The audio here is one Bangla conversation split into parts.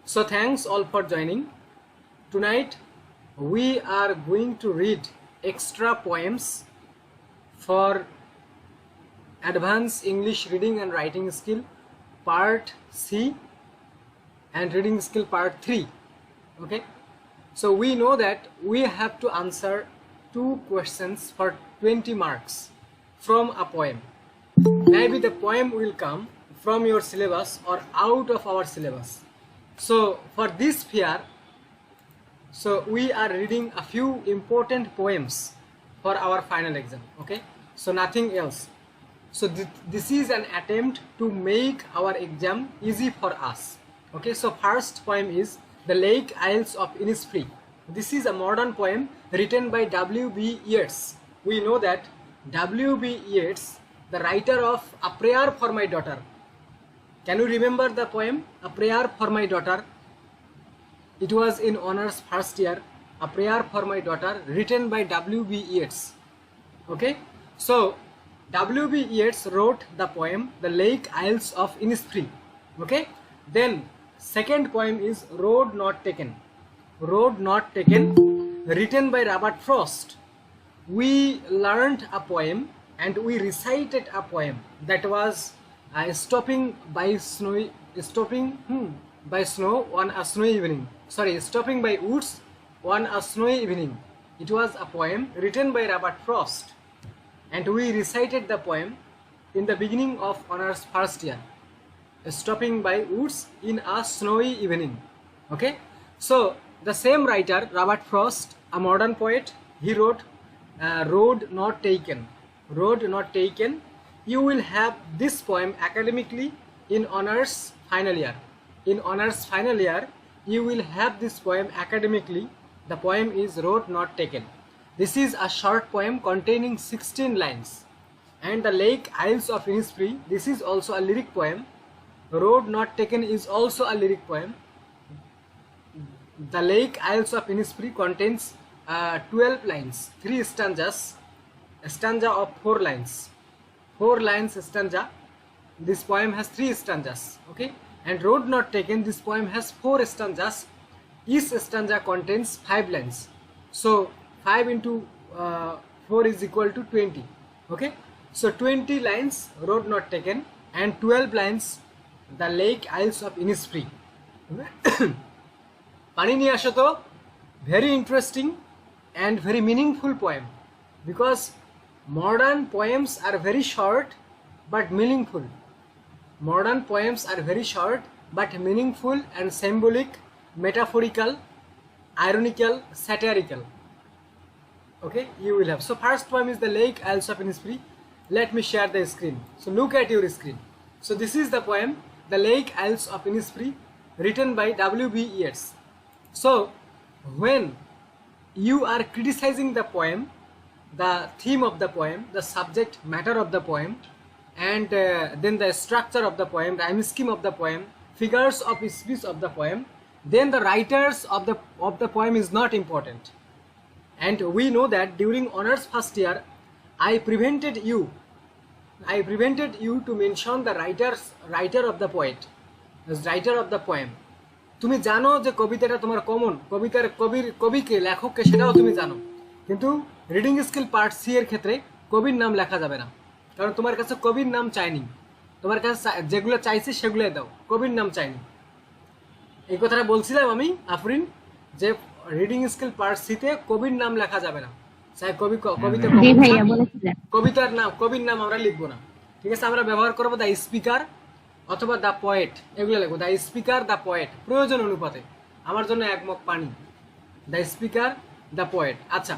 So thanks all for joining. Tonight we are going to read extra poems for Advanced English Reading and Writing Skill Part C and Reading Skill Part 3. Okay, so we know that we have to answer 2 questions for 20 marks from a poem. Maybe the poem will come from your syllabus or out of our syllabus. So for this year, so we are reading a few important poems for our final exam. Okay, so nothing else. So this is an attempt to make our exam easy for us. Okay, so first poem is The Lake Isles of Innisfree. This is a modern poem written by W.B. Yeats. We know that W.B. Yeats, the writer of A Prayer for My Daughter. Can you remember the poem A Prayer for My Daughter? It was in honors first year, A Prayer for My Daughter, written by W.B. Yeats. Okay, so W.B. Yeats wrote the poem The Lake Isles of Innisfree. Okay, then second poem is Road Not Taken. Road Not Taken, written by Robert Frost. We learned a poem and we recited a poem that was stopping by snow on a snowy evening. Stopping by woods on a snowy evening. It was a poem written by Robert Frost, and we recited the poem in the beginning of honors first year. Stopping by woods in a snowy evening. Okay, so the same writer, Robert Frost, a modern poet, he wrote Road Not Taken. Road Not Taken. You will have this poem academically in honors final year. In honors final year, you will have this poem academically. The poem is Road Not Taken. This is a short poem containing 16 lines. And The Lake Isles of Innisfree, this is also a lyric poem. Road Not Taken is also a lyric poem. The Lake Isles of Innisfree contains 12 lines, 3 stanzas, a stanza of 4 lines. 4 lines stanza. This poem has 3 stanzas. Okay, and Road Not Taken, this poem has 4 stanzas. Each stanza contains 5 lines. So 5 into 4 is equal to 20. Okay, so 20 lines Road Not Taken and 12 lines The Lake Isles of Innisfree. Pani niye asho to. Very interesting and very meaningful poem, because modern poems are very short but meaningful. Modern poems are very short but meaningful and symbolic, metaphorical, ironical, satirical. Okay, you will have. So first poem is The Lake Isles of Innisfree. Let me share the screen. So look at your screen. So this is the poem The Lake Isles of Innisfree, written by W.B. Yeats. So when you are criticizing the poem, the theme of the poem, the subject matter of the poem, and then the structure of the poem, rhyme scheme of the poem, figures of speech of the poem, then the writers of the poem is not important. And we know that during honors first year, I prevented you to mention the writer of the poet, the writer of the poem. তুমি জানো যে কবিতাটা তোমার কমন, কবিতার কবিকে লেখককে সেটাও তুমি জানো, কিন্তু রিডিং স্কিল পার্ট সি এর ক্ষেত্রে কবির নাম লেখা যাবে না, কারণ তোমার কাছে কবির নাম চাইনি। তোমার কাছে যেগুলো চাইছে সেগুলোই দাও, কবির নাম চাইনি। এই কথাটা বলছিলাম আমি আফরিন, যে রিডিং স্কিল পার্ট সিতে কবির নাম লেখা যাবে না। চাই কবিতার নাম, কবির নাম আমরা লিখবো না। ঠিক আছে, আমরা ব্যবহার করবো দ্য স্পিকার অথবা দ্য পয়েট, এগুলো লিখবো। দ্য স্পিকার, দ্য পয়েট, প্রয়োজন অনুপাতে। আমার জন্য এক মগ পানি। The speaker, the poet. আচ্ছা,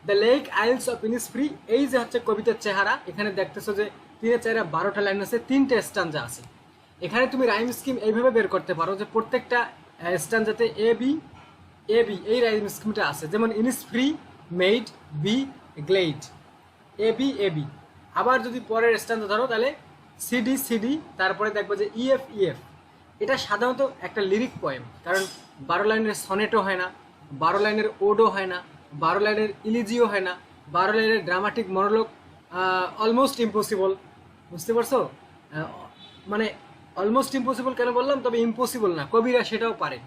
দ্য লেক আইলস অফ ইনিসফ্রি, এই যে হচ্ছে কবিতার চেহারা। এখানে দেখতেছো যে 3-4-12টা লাইন আছে, 3টে স্ট্যাঞ্জা আছে। এখানে তুমি রাইম স্কিম এইভাবে বের করতে পারো যে প্রত্যেকটা স্ট্যাঞ্জাতে এ বি এই রাইম স্কিমটা আছে। যেমন Innisfree made B Glade, A B. আবার যদি পরের স্ট্যাঞ্জা ধরো তাহলে সিডি, তারপরে দেখবো যে ইএফ। এটা সাধারণত একটা লিরিক পোয়েম, কারণ 12 লাইনের সনেটও হয় না, 12 লাইনের ওডও হয় না, 12 লাইনের ইলিজিও হয় না, 12 লাইনের ড্রামাটিক মনোলগ অলমোস্ট ইম্পসিবল। বুঝতে পারছো? মানে অলমোস্ট ইম্পসিবল কেন বললাম, তবে ইম্পসিবল না, কবিরা সেটাও পারে।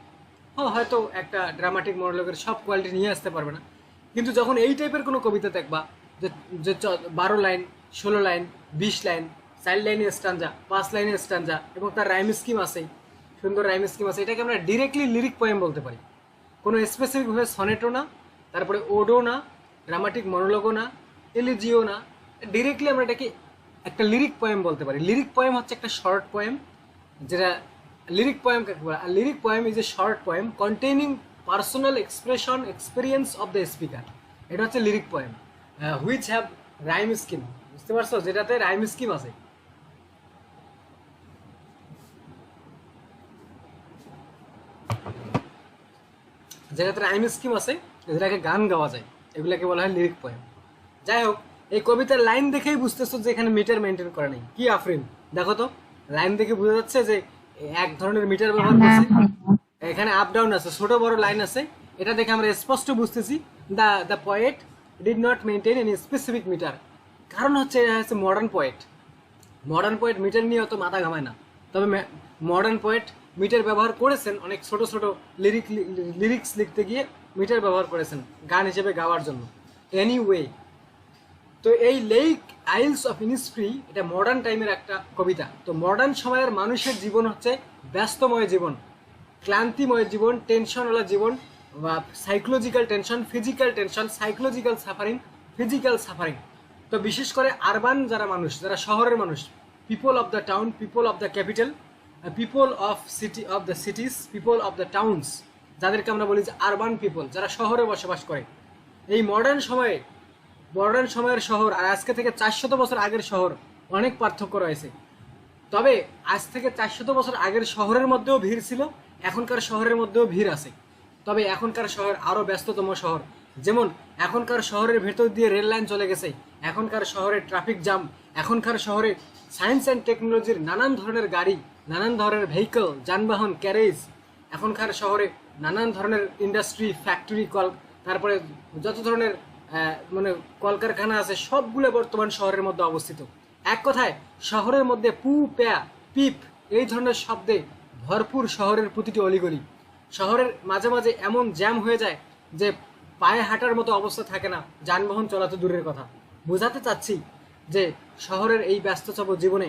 হয়তো একটা ড্রামাটিক মনোলগের সব কোয়ালিটি নিয়ে আসতে পারবে না, কিন্তু যখন এই টাইপের কোনো কবিতা দেখবা যে যে 12 লাইন, 16 লাইন, 20 লাইন, 4 লাইনের স্টানজা, 5 লাইনের স্টানজা, এবং তার রাইম স্কিম আছে, সুন্দর রাইম স্কিম আছে, এটাকে আমরা ডিরেক্টলি লিরিক পোয়েম বলতে পারি। কোনো স্পেসিফিকভাবে সনেটও না, তারপরে ওডও না, ড্রামাটিক মনোলগও না, এলিজিও না, ডিরেক্টলি আমরা এটাকে একটা লিরিক পোয়েম বলতে পারি। লিরিক পোয়েম হচ্ছে একটা শর্ট পোয়েম, যেটা লিরিক পোয়েম কাকে বলে? আর lyric poem is a short poem containing personal expression experience of the speaker. এটা হচ্ছে lyric poem which have rhyme scheme. বুঝতে পারছো? যেটাতে রাইম স্কিম আছে। যেটাতে রাইম স্কিম আছে, যেটাকে গান গাওয়া যায়, এগুলাকে বলা হয় লিরিক পোয়েম। যাই হোক, এই কবিতার লাইন দেখেই বুঝতেছো যে এখানে মিটার মেনটেন করা নেই। কি আফরিন, দেখো তো লাইন দেখে বোঝা যাচ্ছে যে এক ধরনের মিটার ব্যবহার করছে। এখানে আপ ডাউন আছে, ছোট বড় লাইন আছে, এটা দেখে আমরা স্পষ্ট বুঝতেছি the poet did not maintain any specific meter. কারণ হচ্ছে এটা হচ্ছে modern poet. Modern poet meter নিয়ে অত মাথা ঘামায় না, তবে মডার্ন পোয়েট মিটার ব্যবহার করেছেন অনেক ছোট ছোট লিরিক্স লিখতে গিয়ে মিটার ব্যবহার করেছেন গান হিসেবে গাওয়ার জন্য। এনিওয়ে, তো এই লেক আইলস অফ ইনিসফ্রি এটা মডার্ন টাইমের একটা কবিতা। তো মডার্ন সময়ের মানুষের জীবন হচ্ছে ব্যস্তময় জীবন, ক্লান্তিময় জীবন, টেনশনওয়ালা জীবন, বা psychological tension, physical tension, psychological suffering, physical suffering. তো বিশেষ করে আরবান যারা মানুষ, যারা শহরের মানুষ, people of the town, people of the capital, people of the সিটিজ, people of the towns, যাদেরকে আমরা বলি যে আরবান পিপল, যারা শহরে বসবাস করে। এই মডার্ন সময়ের শহর আর আজকে থেকে 400 বছর আগের শহর অনেক পার্থক্য রয়েছে। তবে আজ থেকে 400 বছর আগের শহরের মধ্যেও ভিড় ছিল, এখনকার শহরের মধ্যেও ভিড় আছে। তবে এখনকার শহর আরও ব্যস্ততম শহর। যেমন এখনকার শহরের ভেতর দিয়ে রেল লাইন চলে গেছে, এখনকার শহরে ট্রাফিক জ্যাম, এখনকার শহরে সায়েন্স অ্যান্ড টেকনোলজির নানান ধরনের গাড়ি, নানান ধরনের ভেহিকল, যানবাহন, ক্যারেজ, এখনকার শহরে নানান ধরনের ইন্ডাস্ট্রি, ফ্যাক্টরি, তারপরে যত ধরনের মানে কলকারখানা আছে, সবগুলো বর্তমান শহরের মধ্যে অবস্থিত। এক কথায় শহরের মধ্যে পু, প্যা, পিপ এই ধরনের শব্দে ভরপুর শহরের প্রতিটি অলিগলি। শহরের মাঝে মাঝে এমন জ্যাম হয়ে যায় যে পায়ে হাঁটার মতো অবস্থা থাকে না, যানবাহন চলা তো দূরের কথা। বোঝাতে চাচ্ছি যে শহরের এই ব্যস্ততম জীবনে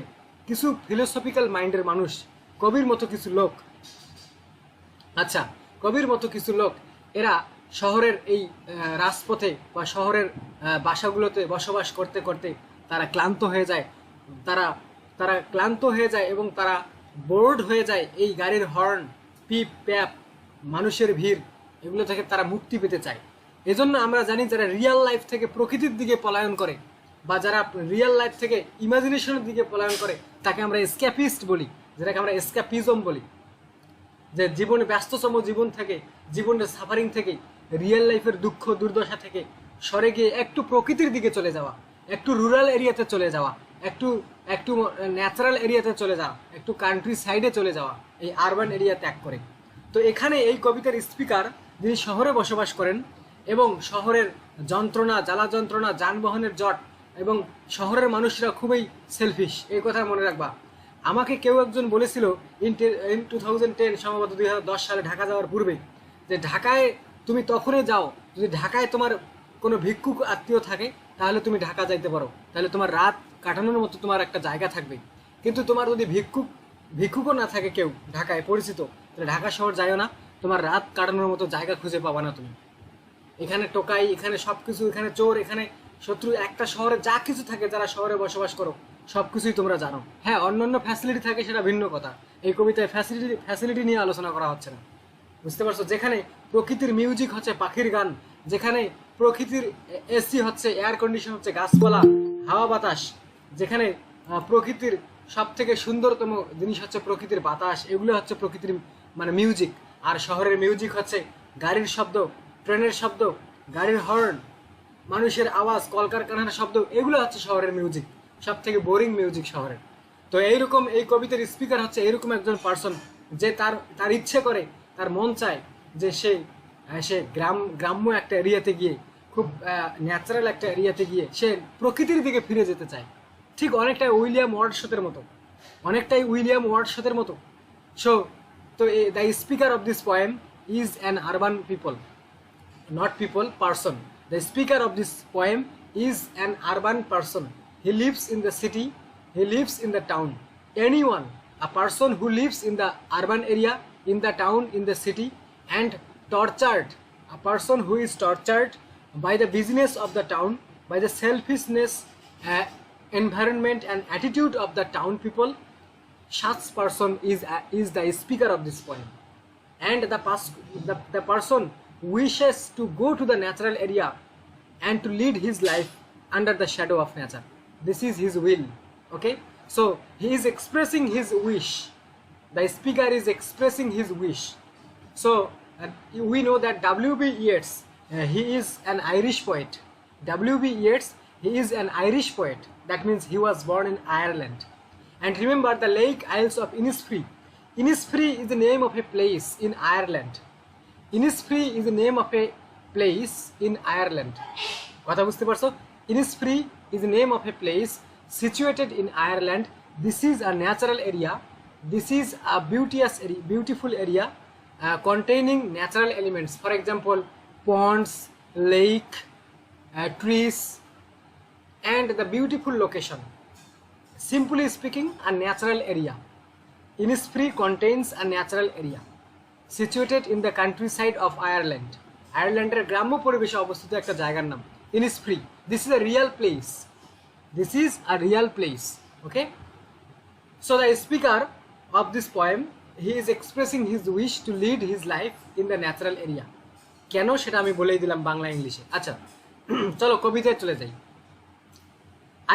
কিছু ফিলোসফিক্যাল মাইন্ডের মানুষ, কবির মতো কিছু লোক, কবির মতো কিছু লোক, এরা শহরের এই রাজপথে বা শহরের বাসাগুলোতে বসবাস করতে করতে তারা ক্লান্ত হয়ে যায়, তারা ক্লান্ত হয়ে যায় এবং তারা বোর্ড হয়ে যায় এই গাড়ির হর্ন, পিপ, প্যাপ, মানুষের ভিড়, এগুলো থেকে তারা মুক্তি পেতে চায়। এজন্য আমরা জানি যারা রিয়েল লাইফ থেকে প্রকৃতির দিকে পলায়ন করে, বা যারা রিয়েল লাইফ থেকে ইমাজিনেশনের দিকে পলায়ন করে, তাকে আমরা এসক্যাপিস্ট বলি, যেটাকে আমরা এসক্যাপিজম বলি। যে জীবনে ব্যস্ততম জীবন থেকে, জীবনের সাফারিং থেকে, রিয়েল লাইফের দুঃখ দুর্দশা থেকে সরে গিয়ে একটু প্রকৃতির দিকে চলে যাওয়া, একটু রুরাল এরিয়াতে চলে যাওয়া, একটু ন্যাচারাল এরিয়াতে চলে যাওয়া, একটু কান্ট্রি সাইডে চলে যাওয়া, এই আরবান এরিয়া ত্যাগ করে। তো এখানে এই কবিতার স্পিকার যিনি শহরে বসবাস করেন এবং শহরের যন্ত্রণা, জ্বালা যন্ত্রণা, যানবাহনের জট, এবং শহরের মানুষরা খুবই সেলফিশ, এই কথা মনে রাখবা। আমাকে কেউ একজন বলেছিল ইন 2010, সম্ভবত 2010 সালে ঢাকা যাওয়ার পূর্বে, যে ঢাকায় তুমি তখনই যাও যদি ঢাকায় তোমার কোনো ভিক্ষুক আত্মীয় থাকে, তাহলে তুমি ঢাকা যাইতে পারো, তাহলে তোমার রাত কাটানোর মতো তোমার একটা জায়গা থাকবে। কিন্তু তোমার যদি ভিক্ষুকও না থাকে কেউ ঢাকায় পরিচিত, তাহলে ঢাকা শহর যাইও না, তোমার রাত কাটানোর মতো জায়গা খুঁজে পাবা না তুমি। এখানে টোকাই, এখানে সব কিছু, এখানে চোর, এখানে শত্রু, একটা শহরে যা কিছু থাকে, যারা শহরে বসবাস করো সব কিছুই তোমরা জানো। হ্যাঁ, অন্যান্য ফ্যাসিলিটি থাকে, সেটা ভিন্ন কথা। এই কবিতায় ফ্যাসিলিটি নিয়ে আলোচনা করা হচ্ছে না, বুঝতে পারছো? যেখানে প্রকৃতির মিউজিক হচ্ছে পাখির গান, যেখানে প্রকৃতির এসি হচ্ছে, এয়ার কন্ডিশন হচ্ছে গাছপালা, হাওয়া বাতাস, যেখানে প্রকৃতির সব থেকে সুন্দরতম জিনিস হচ্ছে প্রকৃতির বাতাস, এগুলো হচ্ছে প্রকৃতির মানে মিউজিক। আর শহরের মিউজিক হচ্ছে গাড়ির শব্দ, ট্রেনের শব্দ, গাড়ির হর্ন, মানুষের আওয়াজ, কলকারখানার শব্দ, এগুলো হচ্ছে শহরের মিউজিক, সব থেকে বোরিং মিউজিক শহরের। তো এইরকম এই কবিতার স্পিকার হচ্ছে এরকম একজন পার্সন, যে তার ইচ্ছে করে, তার মন চায় যে সে গ্রাম্য একটা এরিয়াতে গিয়ে, খুব ন্যাচারাল একটা এরিয়াতে গিয়ে সে প্রকৃতির দিকে ফিরে যেতে চায়। ঠিক অনেকটা উইলিয়াম ওয়ার্ডসওয়ার্থের মতো। অনেকটাই উইলিয়াম ওয়ার্ডসওয়ার্থের মতো। সো তো the speaker of this poem is an urban people, not people, person. The speaker of this poem is an urban person. He lives in the city, he lives in the town. Anyone, a person who lives in the urban area, in the town, in the city, and tortured, a person who is tortured by the business of the town, by the selfishness, environment and attitude of the town people, such person is the speaker of this poem. And the person wishes to go to the natural area and to lead his life under the shadow of nature. This is his will. Okay, so he is expressing his wish. The speaker is expressing his wish. So we know that W.B. Yeats, he is an Irish poet. W.B. Yeats, he is an Irish poet. That means he was born in Ireland. And remember the Lake Isles of Innisfree. Innisfree is the name of a place in Ireland. Innisfree is the name of a place in Ireland. কথা বুঝতে পারছো? Innisfree is the name of a place situated in Ireland. This is a natural area. This is a beautiful area containing natural elements. For example, ponds, lake, trees, and the beautiful location. Simply speaking, a natural area. Innisfree contains a natural area situated in the countryside of Ireland. আয়ারল্যান্ডের গ্রাম্য পরিবেশে অবস্থিত একটা জায়গার নাম Innisfree. This is a real place. This is a real place. Okay. So the speaker of this poem, he is expressing his wish to lead his life in the natural area. কেন সেটা আমি বলেই দিলাম বাংলা ইংলিশে। আচ্ছা চলো কবিতায় চলে যাই।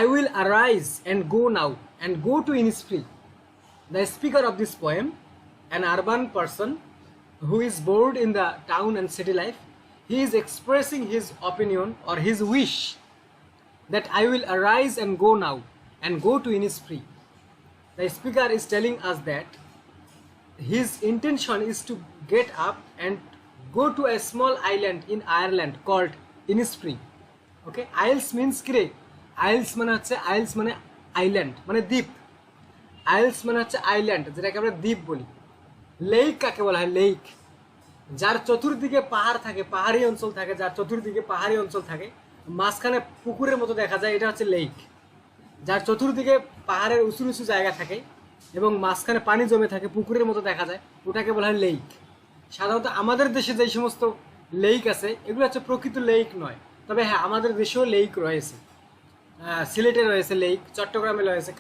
I will arise and go now and go to Innisfree. The speaker of this poem, an urban person who is bored in the town and city life, he is expressing his opinion or his wish that I will arise and go now and go to Innisfree. The speaker is telling us that his intention is to get up and go to a small island in Ireland called Innisfree. Okay, Isles means kire. Isles মানে হচ্ছে Isles মানে island মানে দ্বীপ। Isles মানে হচ্ছে আইল্যান্ড, যেটাকে আমরা দ্বীপ বলি। লেক কাকে বলা হয়? লেক যার চতুর্দিকে পাহাড় থাকে, পাহাড়ি অঞ্চল থাকে, যার চতুর্দিকে পাহাড়ি অঞ্চল থাকে, মাঝখানে পুকুরের মতো দেখা যায়, এটা হচ্ছে লেক। যার চতুর্দিকে পাহাড়ের উঁচু উঁচু জায়গা থাকে এবং মাঝখানে পানি জমে থাকে, পুকুরের মতো দেখা যায়, ওটাকে বলা হয় লেক। সাধারণত আমাদের দেশে যে সমস্ত লেক আছে এগুলো হচ্ছে প্রকৃত লেক নয়, তবে হ্যাঁ আমাদের দেশেও লেক রয়েছে। সিলেটে রয়েছে লেক, চট্টগ্রামে রয়েছে,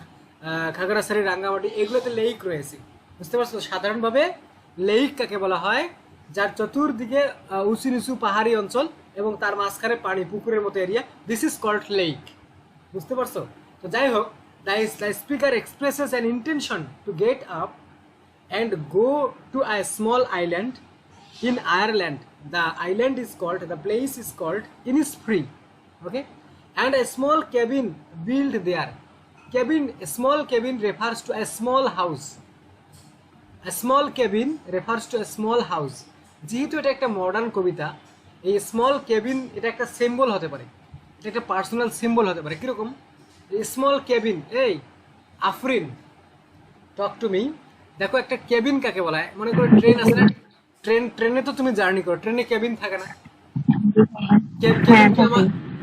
খাগড়াছড়ি, রাঙ্গামাটি, এগুলোতে লেক রয়েছে। বুঝতে পারছো? সাধারণভাবে লেক কাকে বলা হয়? যার চতুর্দিকে উঁচু নিচু পাহাড়ি অঞ্চল এবং তার মাঝখানে পানি, পুকুরের মতো area. This is called lake. বুঝতে পারছো? তো যাই হোক, the speaker expresses an intention to get up and go to a small island in Ireland. The island is called, the place is called Innisfree. Okay, and a small cabin built there. Cabin, a small cabin refers to a small house. A small cabin refers to a small house. যেহেতু এটা একটা মডার্ন কবিতা, এই স্মল কেবিন এটা একটা সিম্বল হতে পারে, এটা একটা পার্সোনাল সিম্বল হতে পারে। কিরকম? স্মল কেবিন, এই আফরিন টক টু মি। দেখো একটা কেবিন কাকে বলা হয়? মনে করো ট্রেন আছে না, ট্রেনে তো তুমি জার্নি করো, ট্রেনে কেবিন থাকে না?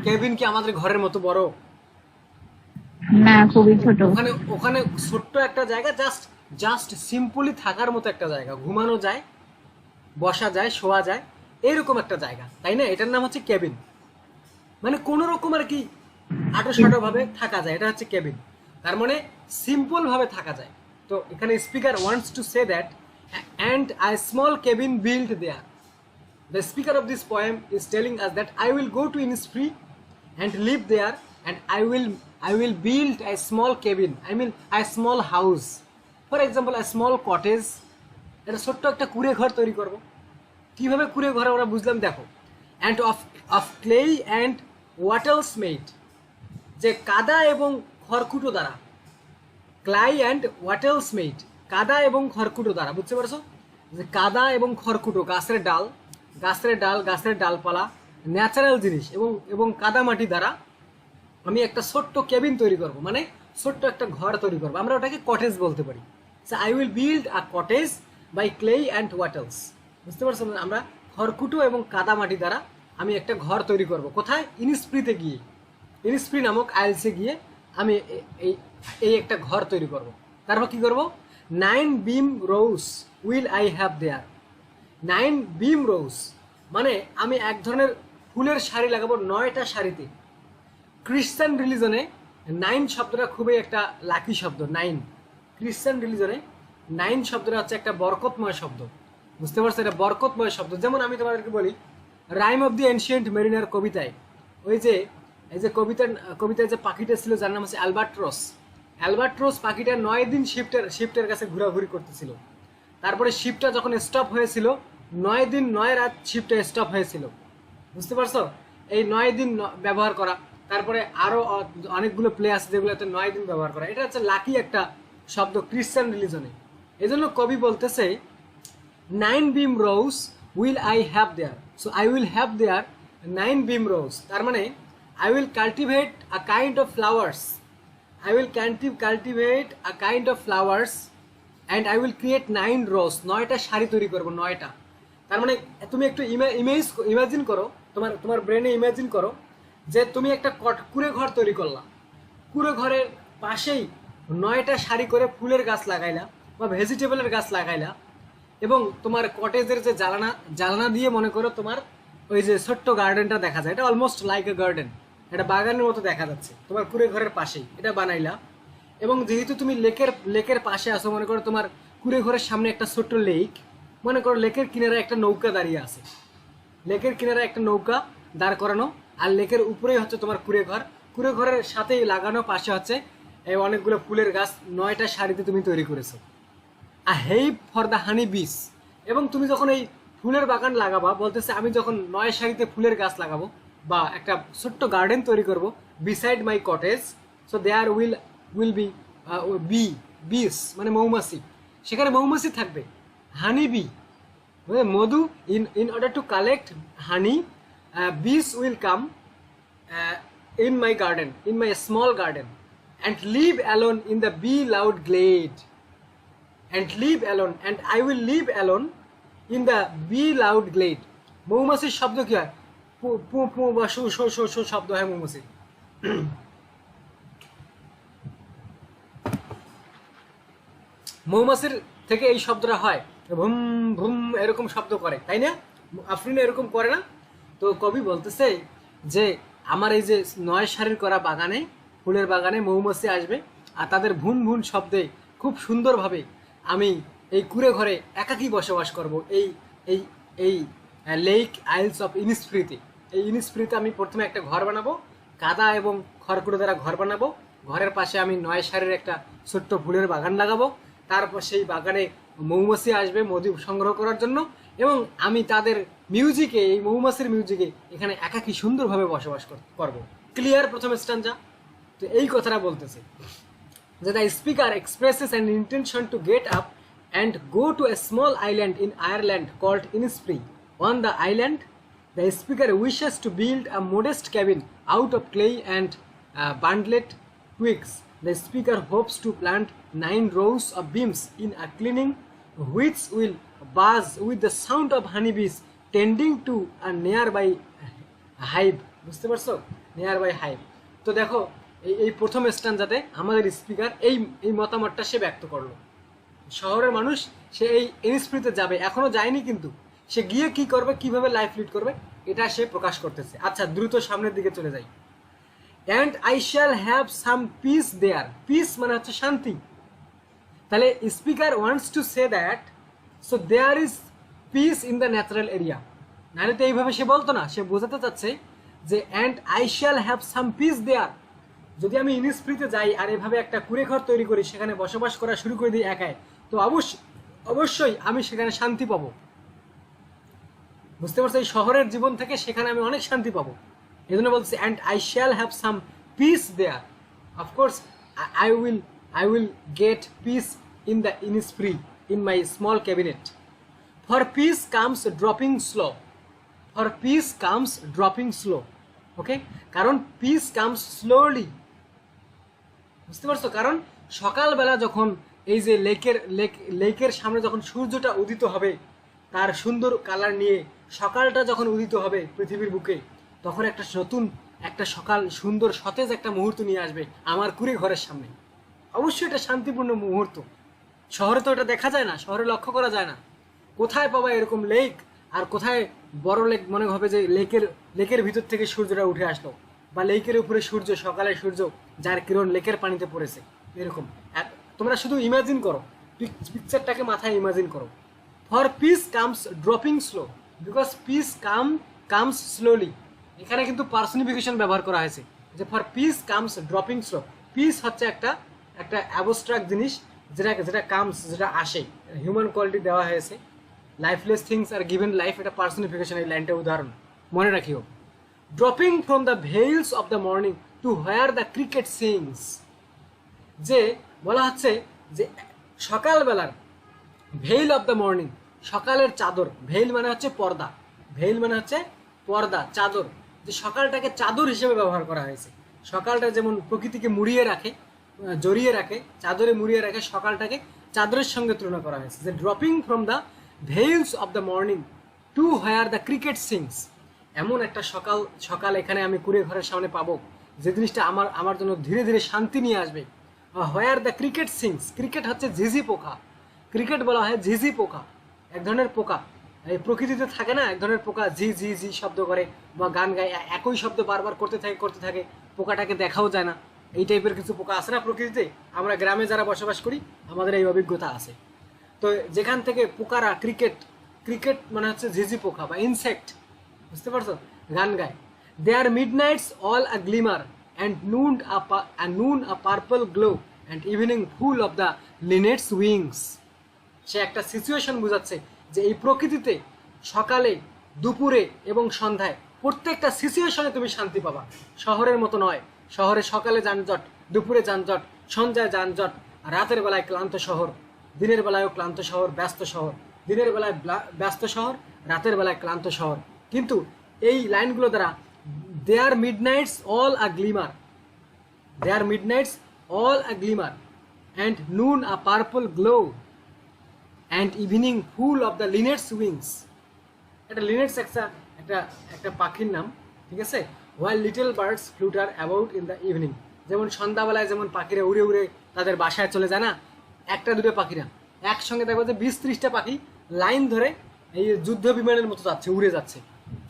কেবিন কি আমাদের ঘরের মতো বড়? না, খুবই ছোট। ওখানে ছোট্ট একটা জায়গা, জাস্ট সিম্পলি থাকার মতো একটা জায়গা, ঘুমানো যায়, বসা যায়, শোয়া যায়, এরকম একটা জায়গা, তাই না? এটার নাম হচ্ছে কেবিন। মানে কোন রকম আর কি আটো ভাবে থাকা যায়, এটা হচ্ছে কেবিন। তার মানে সিম্পল ভাবে থাকা যায়। তো এখানে speaker wants to say that and a small cabin built there. The speaker of this poem is telling us that I will go to Innisfree and live there, and I will build a small cabin, I mean a small house, for example a small cottage. এটা ছোট্ট একটা কুঁড়ে ঘর তৈরি করব। কিভাবে কুঁড়ে ঘর আমরা বুঝলাম, দেখো, and of clay and wattles made, যে কাদা এবং খড়কুটো দ্বারা, ক্লাই অ্যান্ড ওয়াটেলস মেড, কাদা এবং খড়কুটো দ্বারা। বুঝতে পারছো? যে কাদা এবং খড়কুটো, গাছের ডালপালা, ন্যাচারাল জিনিস এবং কাদা মাটি দ্বারা আমি একটা ছোট্ট কেবিন তৈরি করব। মানে ছোট্ট একটা ঘর তৈরি করবো, আমরা ওটাকে কটেজ বলতে পারি। So I will build a cottage by clay and waters. বুঝতে পারছো? আমরা খড়কুটো এবং কাদামাটি দ্বারা আমি একটা ঘর তৈরি করব। কোথায়? ইনিসফ্রিতে গিয়ে, ইনিসফ্রি নামক আইলসে গিয়ে আমি এই এই একটা ঘর তৈরি করব। তারপর কি করব? 9 বিম রোজ উইল আই হ্যাভ দেয়ার। 9 বিম রোজ মানে আমি এক ধরনের ফুলের শাড়ি লাগাবো 9টা শাড়িতে। খ্রিস্টান রিলিজনে 9 শব্দটা খুবই একটা লাকি শব্দ। 9 খ্রিস্টান রিলিজনে 9 শব্দটা হচ্ছে একটা বরকতময় শব্দ। বুঝতে পারছো? এটা বরকতময় শব্দ। যেমন আমি তোমাদেরকে বলি, rime of the ancient mariner কবিতায় ওই যে এই যে কবিতায় যে পাখিটা ছিল যার নাম হচ্ছে অ্যালবাট্রস। অ্যালবাট্রস পাখিটা 9 দিন শিফটের কাছে ঘোরাঘুরি করতেছিল। তারপরে শিপটা যখন স্টপ হয়েছিল, 9 দিন 9 রাত শিপটা স্টপ হয়েছিল। বুঝতে পারছো? এই 9 দিন ব্যবহার করা, তারপরে আরো অনেকগুলো প্লে আছে যেগুলোতে 9 দিন ব্যবহার করা, এটা হচ্ছে লাকি একটা শব্দ খ্রিস্টান রিলিজনে। এই জন্য কবি বলতেছে 9 beam rows will I have there. So I will have there 9 beam rows. তার মানে I will cultivate a kind of flowers. I will cultivate a kind of flowers and I will create 9 rows. 9টা sari তৈরি করব, 9টা। তার মানে তুমি একটু ইমাজিন করো, তোমার ব্রেনে ইমাজিন করো যে তুমি একটা কুঁড়ে ঘর তৈরি করলা। কুঁড়ে ঘরের পাশেই 9টা শাড়ি করে ফুলের গাছ লাগাইলা বা ভেজিটেবলের গাছ লাগাইলা, এবং তোমার কটেজের যে জ্বালানা দিয়ে মনে করো তোমার ওই যে ছোট্ট গার্ডেনটা দেখা যায়। এটা অলমোস্ট লাইক এ গার্ডেন, এটা বাগানের মতো দেখা যাচ্ছে তোমার কুঁড়ে ঘরের পাশেই এটা বানাইলা। এবং যেহেতু তুমি লেকের পাশে আসো, মনে করো তোমার কুঁড়ে ঘরের সামনে একটা ছোট্ট লেক, মনে করো লেকের কিনারে একটা নৌকা দাঁড়িয়ে আছে, লেকের কিনারে একটা নৌকা দাঁড় করানো, আর লেকের উপরেই হচ্ছে তোমার কুঁড়ে ঘর। কুঁড়ে ঘরের সাথেই লাগানো পাশে হচ্ছে এই অনেকগুলো ফুলের গাছ 9টা শাড়িতে তুমি তৈরি করেছো। আ হেইপ ফর দ্য হানি বিস। এবং তুমি যখন এই ফুলের বাগান লাগাবা, বলতেছে আমি যখন 9 শাড়িতে ফুলের গাছ লাগাবো বা একটা ছোট্ট গার্ডেন তৈরি করব beside my cottage, so there will be bees মানে মৌমাছি, সেখানে মৌমাছি থাকবে। হানি বি মধু, in order to collect honey, bees will come in my garden, in my small garden, and live alone in the bee loud glade. And live alone, and I will live alone in the bee loud glade. মৌমাছির শব্দ কি হয়? পু পু পু বা শু শো শো শো শব্দ হয় মৌমাছির। মৌমাছির থেকে এই শব্দটা হয়, ভুম ভুম এরকম শব্দ করে, তাই না? আফরিন এরকম করে না? তো কবি বলতেছে যে আমার এই যে 9 শাড়ির করা বাগানে, ফুলের বাগানে মৌমাছি আসবে আর তাদের ভুন ভুন শব্দে খুব সুন্দরভাবে আমি এই কুঁড়ে ঘরে একাকী বসবাস করব এই এই এই লেক আইলস অফ ইনিসফ্রিতে। এই ইনিসফ্রিতে আমি প্রথমে একটা ঘর বানাবো, কাদা এবং খড়কুটো দ্বারা ঘর বানাবো। ঘরের পাশে আমি 9 শাড়ির একটা ছোট্ট ফুলের বাগান লাগাবো। তারপর সেই বাগানে মৌমাছি আসবে মধু সংগ্রহ করার জন্য, এবং আমি তাদের মিউজিকে, এই মৌমাছির মিউজিকে এখানে একাকী সুন্দরভাবে বসবাস করব। ক্লিয়ার? প্রথম স্ট্যান্জা। তো এই কথাটা বলতেছে যে the speaker expresses an intention to get up and go to a small island in Ireland called Innisfree. On the island, the speaker wishes to build a modest cabin out of clay and bundled twigs. The speaker hopes to plant 9 rows of beams in a cleaning which will buzz with the sound of honeybees tending to a nearby hive. বুঝতে পারছো? nearby hive. তো দেখো এই প্রথম স্ট্যান্জাতে আমাদের স্পিকার এই মতামতটা সে ব্যক্ত করলো। শহরের মানুষ সে এই ইনিসফ্রিতে যাবে, এখনো যায়নি, কিন্তু সে গিয়ে কি করবে, কিভাবে লাইফ লিড করবে, এটা সে প্রকাশ করতেছে। আচ্ছা, দ্রুত সামনের দিকে চলে যাই। And I shall have some peace there. Peace মানে হচ্ছে শান্তি। তাহলে speaker wants to say that so there is peace in the natural area. নাহলে তো এইভাবে সে বলতো না। সে বোঝাতে চাচ্ছে যে and I shall have some peace there. যদি আমি ইনিসফ্রিতে যাই আর এভাবে একটা কুঁড়ে ঘর তৈরি করি, সেখানে বসবাস করা শুরু করে দিই একাই, তো অবশ্যই আমি সেখানে শান্তি পাবো। বুঝতে পারছো? এই শহরের জীবন থেকে সেখানে আমি অনেক শান্তি পাবো। এই জন্য বলছি and I shall have some peace there. Of course I will get peace in the Innisfree in my small cabinet. For peace comes dropping slow. For peace comes dropping slow. Okay? কারণ peace comes slowly. বুঝতে পারছো? কারণ সকালবেলা যখন এই যে লেকের সামনে যখন সূর্যটা উদিত হবে তার সুন্দর কালার নিয়ে, সকালটা যখন উদিত হবে পৃথিবীর বুকে, তখন একটা নতুন একটা সকাল, সুন্দর সতেজ একটা মুহূর্ত নিয়ে আসবে আমার কুড়ে ঘরের সামনে। অবশ্যই এটা শান্তিপূর্ণ মুহূর্ত। শহরে তো এটা দেখা যায় না, শহরে লক্ষ্য করা যায় না। কোথায় পাবা এরকম লেক, আর কোথায় বড় লেক মনে হবে যে লেকের ভিতর থেকে সূর্যটা উঠে আসলো, বা লেকের উপরে সূর্য, সকালে সূর্য যার কিরণ লেকের পানিতে পড়েছে, এরকম। তোমরা শুধু ইমাজিন করো, পিকচারটাকে মাথায় ইমাজিন করো। For peace comes dropping slow, because peace comes slowly. এখানে কিন্তু পার্সনিফিকেশন ব্যবহার করা হয়েছে, যে for peace comes dropping slow. Peace হচ্ছে একটা অ্যাবস্ট্রাক্ট জিনিস, যেটা কামস, যেটা আসে, হিউম্যান কোয়ালিটি দেওয়া হয়েছে। Lifeless things are given life, এটা পার্সনিফিকেশন, এই লাইনটা উদাহরণ মনে রাখিও। Dropping from the veils of the morning to where the cricket sings. যে বলা হচ্ছে যে সকালবেলার ভেইল অফ দ্য মর্নিং, সকালের চাদর। ভেইল মানে হচ্ছে পর্দা, ভেইল মানে হচ্ছে পর্দা, চাদর। যে সকালটাকে চাদর হিসেবে ব্যবহার করা হয়েছে। সকালটা যেমন প্রকৃতিকে মুড়িয়ে রাখে, জড়িয়ে রাখে, চাদরে মুড়িয়ে রাখে, সকালটাকে চাদরের সঙ্গে তুলনা করা হয়েছে। যে dropping from the veils of the morning to where the cricket sings. এমন একটা সকাল এখানে আমি কুড়ে ঘরের সামনে পাবো, যে জিনিসটা আমার জন্য ধীরে ধীরে শান্তি নিয়ে আসবে। হোয়ার দ্য ক্রিকেট সিংস। ক্রিকেট হচ্ছে ঝিঝি পোকা, ক্রিকেট বলা হয় ঝিঝি পোকা, এক ধরনের পোকা। এই প্রকৃতিতে থাকে না এক ধরনের পোকা, ঝি ঝি ঝি শব্দ করে বা গান গায়, একই শব্দ বারবার করতে থাকে, পোকাটাকে দেখাও যায় না। এই টাইপের কিছু পোকা আছে না প্রকৃতিতে, আমরা গ্রামে যারা বসবাস করি আমাদের এই অভিজ্ঞতা আছে। তো যেখান থেকে পোকারা ক্রিকেট মানে হচ্ছে ঝিঝি পোকা বা ইনসেক্ট, বুঝতে পারছো, গান গায়। There midnight's all a glimmer and noon a purple glow and evening full of the linnet's wings. সে একটা সিচুয়েশন বোঝাচ্ছে যে এই প্রকৃতিতে সকালে, দুপুরে এবং সন্ধ্যায় প্রত্যেকটা সিচুয়েশনে তুমি শান্তি পাবা। শহরের মতো নয়, শহরে সকালে যানজট, দুপুরে যানজট, সন্ধ্যায় যানজট, রাতের বেলায় ক্লান্ত শহর, দিনের বেলায়ও ক্লান্ত শহর, ব্যস্ত শহর, দিনের বেলায় ব্যস্ত শহর, রাতের বেলায় ক্লান্ত শহর। কিন্তু এই লাইনগুলো দ্বারা there midnight's all a glimmer, there midnight's all a glimmer and noon a purple glow and evening full of the linnet's wings. এটা লিনেটস একটা পাখির নাম, ঠিক আছে। While little birds flutter about in the evening. যেমন সন্ধ্যাবেলায় যেমন পাখিরা উড়ে উড়ে তাদের বাসায় চলে যায় না, একটা দুটো পাখিরা, একসঙ্গে দেখবো যে 20-30টা পাখি লাইন ধরে এই যুদ্ধ বিমানের মতো যাচ্ছে, উড়ে যাচ্ছে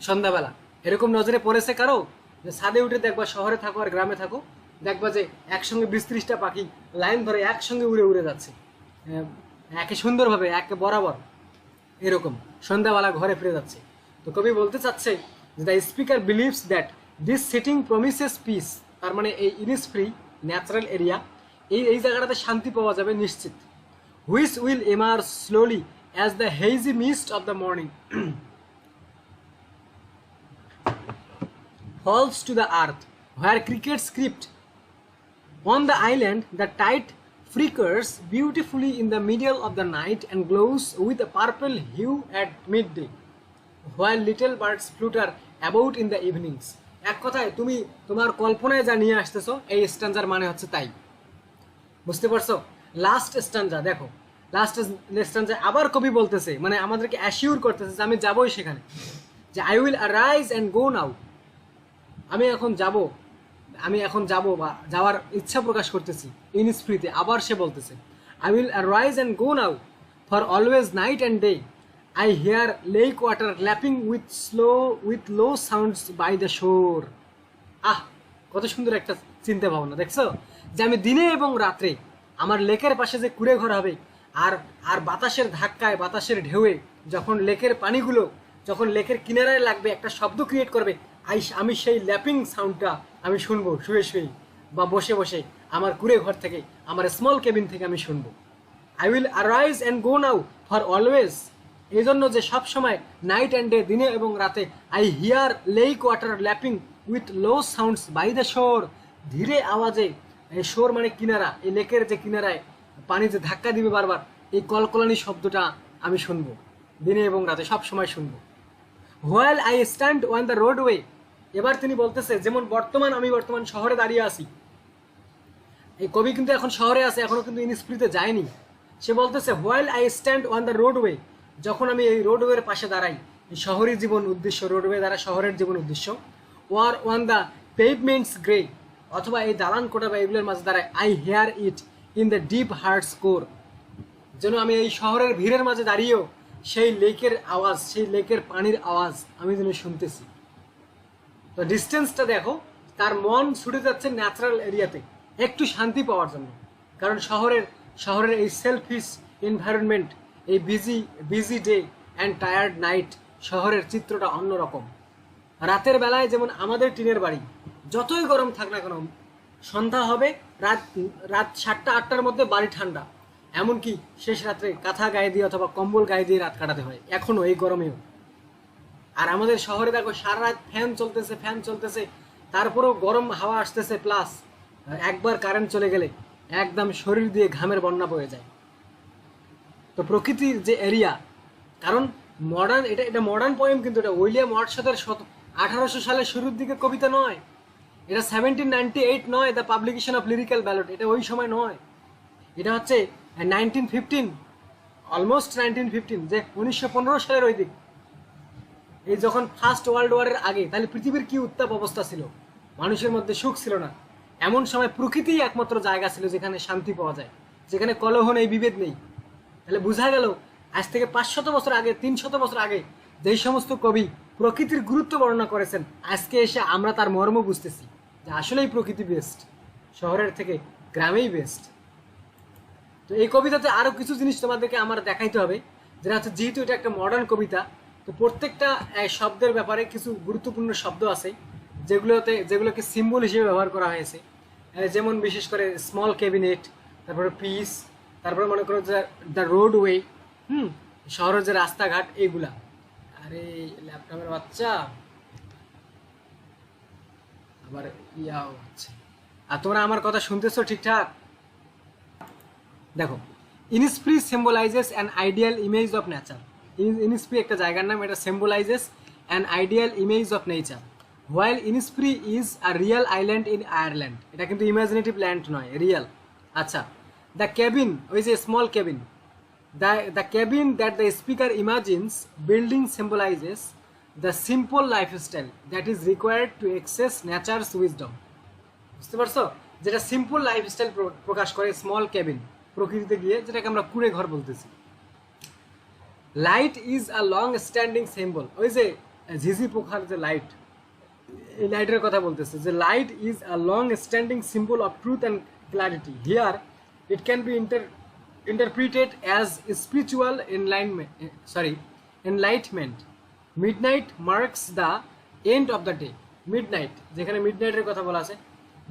সন্ধ্যাবেলা। এরকম নজরে পড়েছে কারো? যে ছাদে উঠে দেখবা, শহরে থাকো আর গ্রামে থাকো, দেখবা যে একসঙ্গে 20-30টা পাখি লাইন ধরে একসঙ্গে উড়ে উড়ে যাচ্ছে, একে সুন্দরভাবে, একে বরাবর, এরকম সন্ধ্যাবেলা ঘরে ফিরে যাচ্ছে। তো কবি বলতে চাচ্ছে যে the speaker believes that this sitting promises peace. তার মানে এই ইনিসফ্রি ন্যাচারাল এরিয়া, এই জায়গাটাতে শান্তি পাওয়া যাবে নিশ্চিত। Which will emerge slowly as the hazy mist of the morning falls to the earth, where crickets crept. On the island, the tide flickers beautifully in the middle of the night and glows with a purple hue at midday, while little birds flutter about in the evenings. এক কথায় তুমি তোমার কল্পনায় যা নিয়ে আসতেছো, এই স্ট্যান্জার মানে হচ্ছে তাই। বুঝতে পারছো? লাস্ট স্ট্যান্জা দেখো, লাস্ট স্ট্যান্জা আবার কবি বলতেছে, মানে আমাদেরকে অ্যাসিওর করতেছে যে আমি যাবোই সেখানে, যে I will arise and go now. আমি এখন যাব বা যাওয়ার ইচ্ছা প্রকাশ করতেছি ইনিসফ্রিতে। আবার সে বলতেছে I will arise and go now, for always night and day I hear lake water lapping with low sounds by the shore. কত সুন্দর একটা চিন্তা ভাবনা, দেখছো? যে আমি দিনে এবং রাত্রে আমার লেকের পাশে যে কুড়ে ঘর হবে, আর বাতাসের ধাক্কায়, বাতাসের ঢেউয়ে যখন লেকের পানিগুলো যখন লেকের কিনারায় লাগবে, একটা শব্দ ক্রিয়েট করবে, আমি সেই ল্যাপিং সাউন্ডটা আমি শুনবো শুয়ে বা বসে আমার কুড়ে ঘর থেকে, আমার স্মল কেবিন থেকে আমি শুনবো। I will arise and go now for always, এই জন্য যে সব সময় নাইট অ্যান্ড ডে, দিনে এবং রাতে, I hear lake water lapping with low sounds by the shore, ধীরে আওয়াজে, এই শোর মানে কিনারা, এই লেকের যে কিনারায় পানি যে ধাক্কা দিবে বারবার, এই কলকলানি শব্দটা আমি শুনবো, দিনে এবং রাতে সব সময় শুনবো। While I stand on the roadway, এবার তিনি বলতেছে যেমন আমি বর্তমান শহরে দাঁড়িয়ে আছি, এই কবি কিন্তু এখন শহরে আছে, এখনো কিন্তু ইনিসফ্রিতে যায়নি। সে বলতেছে while I stand on the roadway, যখন আমি এই রোডওয়ের পাশে দাঁড়াই, এই শহরের জীবন উদ্দেশ্য, রোডওয়ে দ্বারা শহরের জীবন উদ্দেশ্য, or on the pavements grey, অথবা এই দালান কোটা বা এগুলোর মাঝে দাঁড়ায়, I hear it in the deep heart's core, যেন আমি এই শহরের ভিড়ের মাঝে দাঁড়িয়েও সেই লেকের আওয়াজ, সেই লেকের পানির আওয়াজ আমি যেন শুনতেছি। তো ডিস্টেন্সটা দেখো, তার মন ছুটে যাচ্ছে ন্যাচারাল এরিয়াতে একটু শান্তি পাওয়ার জন্য। কারণ শহরের এই সেলফিশ এনভায়রনমেন্ট, এই busy day and tired night, শহরের চিত্রটা অন্যরকম। রাতের বেলায় যেমন আমাদের টিনের বাড়ি, যতই গরম থাক না কেন, সন্ধ্যা হবে, রাত 7টা-8টার মধ্যে বাড়ি ঠান্ডা, এমনকি শেষ রাত্রে কাঁথা গায়ে দিয়ে অথবা কম্বল গায়ে দিয়ে রাত কাটাতে হয় এখনো এই গরমেও। আর আমাদের শহরে দেখো সারা রাত ফ্যান চলতেছে, তারপরেও গরম হাওয়া আসতেছে, প্লাস একবার কারেন্ট চলে গেলে একদম শরীর দিয়ে ঘামের বন্যা বয়ে যায়। তো প্রকৃতির যে এরিয়া, কারণ মডার্ন, এটা মডার্ন পোয়েম, কিন্তু এটা উইলিয়াম ওয়ার্ডসওয়ার্থের 1800 সালের শুরুর দিকে কবিতা নয়, এটা 1798 নয়, the publication of lyrical ballot, এটা ওই সময় নয়, এটা হচ্ছে 1915, অলমোস্ট 1915, যে 1915 সালের ওই দিক, এই যখন ফার্স্ট ওয়ার্ল্ড ওয়ারের আগে। তাহলে পৃথিবীর কি উত্তাপ অবস্থা ছিল, মানুষের মধ্যে সুখ ছিল না। এমন সময় প্রকৃতিই একমাত্র জায়গা ছিল যেখানে শান্তি পাওয়া যায়, যেখানে কলহ নেই, বিভেদ নেই। তাহলে বোঝা গেল আজ থেকে 500 বছর আগে, 300 বছর আগে যেই সমস্ত কবি প্রকৃতির গুরুত্ব বর্ণনা করেছেন, আজকে এসে আমরা তার মর্ম বুঝতেছি যে আসলেই প্রকৃতি বেস্ট, শহরের থেকে গ্রামেই বেস্ট। তো এই কবিতাতে আরও কিছু জিনিস তোমাদেরকে আমার দেখাইতে হবে, যেটা হচ্ছে যেহেতু এটা একটা মডার্ন কবিতা, তো প্রত্যেকটা শব্দের ব্যাপারে কিছু গুরুত্বপূর্ণ শব্দ আছে যেগুলোকে সিম্বল হিসেবে ব্যবহার করা হয়েছে। যেমন বিশেষ করে স্মল ক্যাবিনেট, তারপরে পিস, তারপরে মনে করো যে দ্য রোডওয়ে, শহরের যে রাস্তাঘাট, এইগুলা। আরে ল্যাপটপের বাচ্চা আবার ইয়াও হচ্ছে। আর তোমরা আমার কথা শুনতেছো ঠিকঠাক? দেখো, Innisfree symbolises an ideal image of nature. Innisfree একটা জায়গার নাম, এটা symbolises an ideal image of nature. While Innisfree is a real island in Ireland, এটা কিন্তু ইমাজিনেটিভ ল্যান্ড নয়, রিয়েল। আচ্ছা, দ্য ক্যাবিন, ওই যে small cabin, the cabin that the speaker imagines building symbolises the simple lifestyle that is required to access nature's wisdom. বুঝতে পারছো? যেটা সিম্পল লাইফস্টাইল প্রকাশ করে স্মল ক্যাবিন, প্রকৃতিতে গিয়ে, যেটাকে আমরা কুড়ে ঘর বলতেছি। Light is a long standing symbol, ওই যে ঝিঝি পোখার যে লাইট, এই লাইটের কথা বলতেছে, যে light is a long standing symbol of truth and clarity. Here it can be interpreted as spiritual enlightenment. Midnight marks the end of the day. Midnight, যেখানে মিডনাইটের কথা বলা আছে,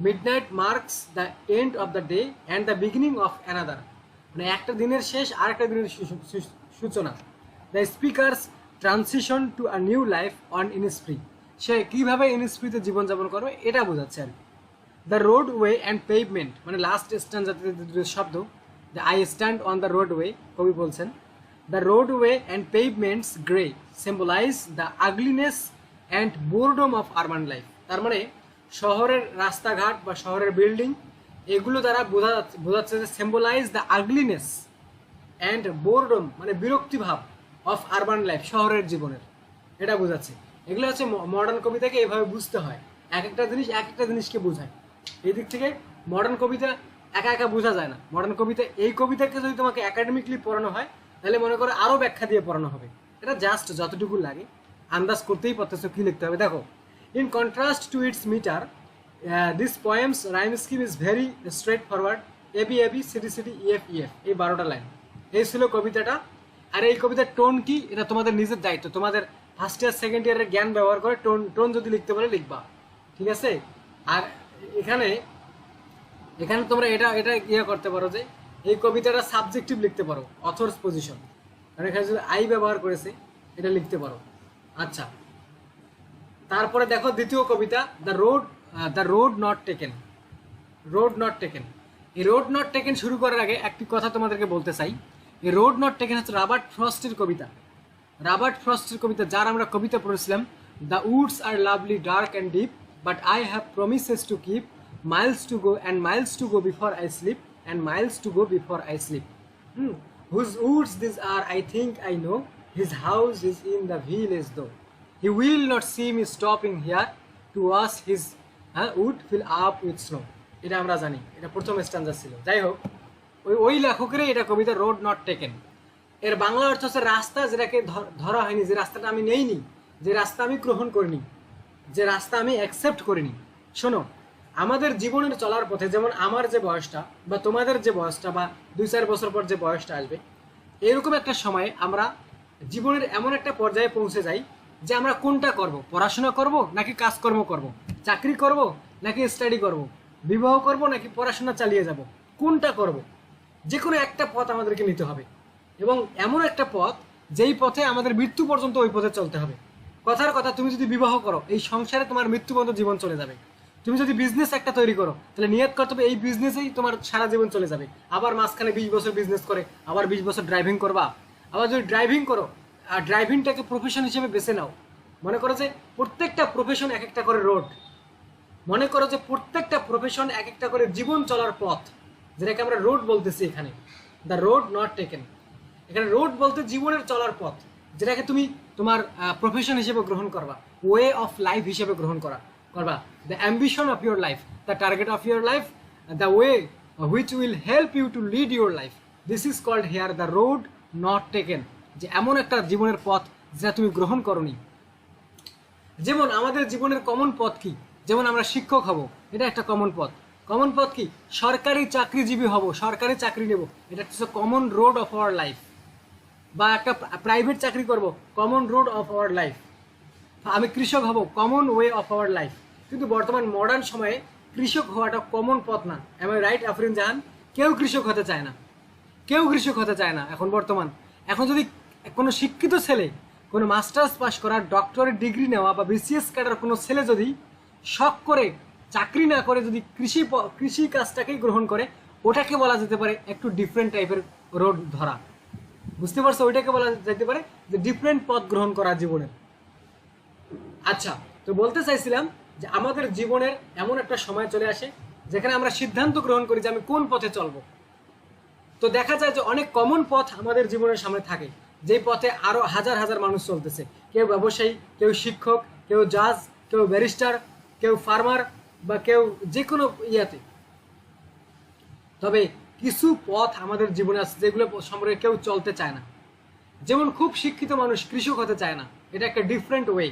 midnight marks the end of the day and the beginning of another, মানে একটা দিনের শেষ আর একটা দিনের সূচনা। The speaker's transition to a new life on Innisfree, সে কীভাবে ইনিসফ্রিতে জীবনযাপন করবে এটা বোঝাচ্ছে আর কি। দ্য রোডওয়ে অ্যান্ড পেভমেন্ট, মানে লাস্ট স্ট্যান্ড জাতীয় শব্দ, যে I stand on the roadway, কবি বলছেন, the roadway and pavements grey symbolise the ugliness and boredom of urban life. তার মানে শহরের রাস্তাঘাট বা শহরের বিল্ডিং, এগুলো দ্বারা বোঝাচ্ছে যে symbolise the ugliness and boredom, মানে বিরক্তিভাব, অফ আরবান লাইফ, শহরের জীবনের, এটা বোঝাচ্ছে। এগুলো হচ্ছে মডার্ন কবিতাকে এইভাবে বুঝতে হয়, এক একটা জিনিস এক একটা জিনিসকে বোঝায়। এই দিক থেকে মডার্ন কবিতা একা একা বোঝা যায় না। মডার্ন কবিতা, এই কবিতাকে যদি তোমাকে একাডেমিকলি পড়ানো হয়, তাহলে মনে করো আরও ব্যাখ্যা দিয়ে পড়ানো হবে। এটা জাস্ট যতটুকু লাগে আন্দাজ করতেই পারতেছো কী লিখতে হবে। দেখো, in contrast to its meter, this poem's rhyme scheme is very straightforward, AB AB CD CD EF EF, এই 12টা লাইন, এই ছিল কবিতাটা। আর এই কবিতার টোন কি, এটা তোমাদের নিজের দায়িত্ব, তোমাদের ফার্স্ট ইয়ার সেকেন্ড ইয়ারের জ্ঞান ব্যবহার করে টোন যদি লিখতে বলে লিখবা, ঠিক আছে? আর এখানে তোমরা এটা ইয়ে করতে পারো যে এই কবিতাটা সাবজেক্টিভ লিখতে পারো, অথর্স পজিশন, কারণ এখানে যদি আই ব্যবহার করেছে, এটা লিখতে পারো। আচ্ছা, তারপরে দেখো দ্বিতীয় কবিতা, the road not taken. Road not taken, এই রোড নট টেকেন শুরু করার আগে একটি কথা তোমাদেরকে বলতে চাই। এই রোড নট টেকেন হচ্ছে রবার্ট ফ্রস্টের কবিতা। রবার্ট ফ্রস্টের কবিতা, যার আমরা কবিতা পড়েছিলাম, the woods are lovely dark and deep, but I have promises to keep, miles to go and miles to go before I sleep and miles to go before I sleep. Whose woods these are, I think I know. His house is in the village though. He will not see me stopping here to wash his wood fill up with snow. এটা আমরা জানি, এটা প্রথম স্ট্যান্জা ছিল। যাই হোক, ওই লেখকেরই এটা কবিতা রোড নট টেকেন। এর বাংলা অর্থ হচ্ছে রাস্তা যেটাকে ধরা হয়নি, যে রাস্তাটা আমি নেইনি, যে রাস্তা আমি গ্রহণ করিনি, যে রাস্তা আমি অ্যাকসেপ্ট করিনি। শোনো, আমাদের জীবনের চলার পথে, যেমন আমার যে বয়সটা বা তোমাদের যে বয়সটা বা 2-4 বছর পর যে বয়সটা আসবে, এরকম একটা সময়ে আমরা জীবনের এমন একটা পর্যায়ে পৌঁছে যাই যে আমরা কোনটা করব, পড়াশোনা করব নাকি কাজকর্ম করব, চাকরি করব নাকি স্টাডি করব, বিবাহ করব নাকি পড়াশোনা চালিয়ে যাব, কোনটা করব? যে কোনো একটা পথ আমাদেরকে নিতে হবে, এবং এমন একটা পথ যেই পথে আমাদের মৃত্যু পর্যন্ত ওই পথে চলতে হবে। কথার কথা, তুমি যদি বিবাহ করো, এই সংসারে তোমার মৃত্যু পর্যন্ত জীবন চলে যাবে। তুমি যদি বিজনেস একটা তৈরি করো, তাহলে নিয়ত করতে হবে এই বিজনেসেই তোমার সারা জীবন চলে যাবে। আবার মাঝখানে 20 বছর বিজনেস করে আবার 20 বছর ড্রাইভিং করবা। আবার যদি ড্রাইভিং করো, আর ড্রাইভিংটাকে প্রফেশন হিসেবে বেছে নাও। মনে করো যে প্রত্যেকটা প্রফেশন এক একটা করে রোড, মনে করো যে প্রত্যেকটা প্রফেশন এক একটা করে জীবন চলার পথ, যেটাকে আমরা রোড বলতেছি এখানে, দ্য রোড নট টেকেন। এখানে রোড বলতে জীবনের চলার পথ, যেটাকে তুমি তোমার প্রফেশন হিসেবে গ্রহণ করবা, ওয়ে অফ লাইফ হিসেবে গ্রহণ করবা, the ambition of your life, the target of your life, the way which will help you to lead your life. This is called here the road not taken, যে এমন একটা জীবনের পথ যেটা তুমি গ্রহণ করনি। যেমন আমাদের জীবনের কমন পথ কি? যেমন আমরা শিক্ষক হব, এটা একটা কমন পথ। কমন পথ কি? সরকারি চাকরিজীবী হব, সরকারি চাকরি নেব, এটা হচ্ছে common road of our life. বা একটা প্রাইভেট চাকরি করব, common road of our life. আমি কৃষক হব, common way of our life. কিন্তু বর্তমান মডার্ন সময়ে কৃষক হওয়াটা কমন পথ না। এম আই রাইট আফরিন জাহান? কেউ কৃষক হতে চায় না, কেউ কৃষক হতে চায় না এখন বর্তমান। এখন যদি কোনো শিক্ষিত ছেলে, কোনো মাস্টার্স পাস করা, ডক্টরেট ডিগ্রি নেওয়া বা বিসিএস ক্যাডার কোনো ছেলে যদি শখ করে চাকরি না করে যদি কৃষি কাজটাকেই গ্রহণ করে, ওটাকে বলা যেতে পারে একটু ডিফারেন্ট টাইপের রোড ধরা। বুঝতে পারছো? ওইটাকে বলা যেতে পারে যে ডিফারেন্ট পথ গ্রহণ করা জীবনের। আচ্ছা, তো বলতে চাইছিলাম যে আমাদের জীবনের এমন একটা সময় চলে আসে যেখানে আমরা সিদ্ধান্ত গ্রহণ করি যে আমি কোন পথে চলবো। তো দেখা যায় যে অনেক কমন পথ আমাদের জীবনের সামনে থাকে, যেই পথে আরো হাজার হাজার মানুষ চলতেছে। কেউ ব্যবসায়ী, কেউ শিক্ষক, কেউ জাজ, কেউ ব্যারিস্টার, কেউ ফার্মার, বা কেউ যে কোনো ইয়াতে। তবে কিছু পথ আমাদের জীবনে আছে যেগুলো সম্পর্কে কেউ চলতে চায় না। যেমন খুব শিক্ষিত মানুষ কৃষক হতে চায় না, এটা একটা ডিফারেন্ট ওয়ে।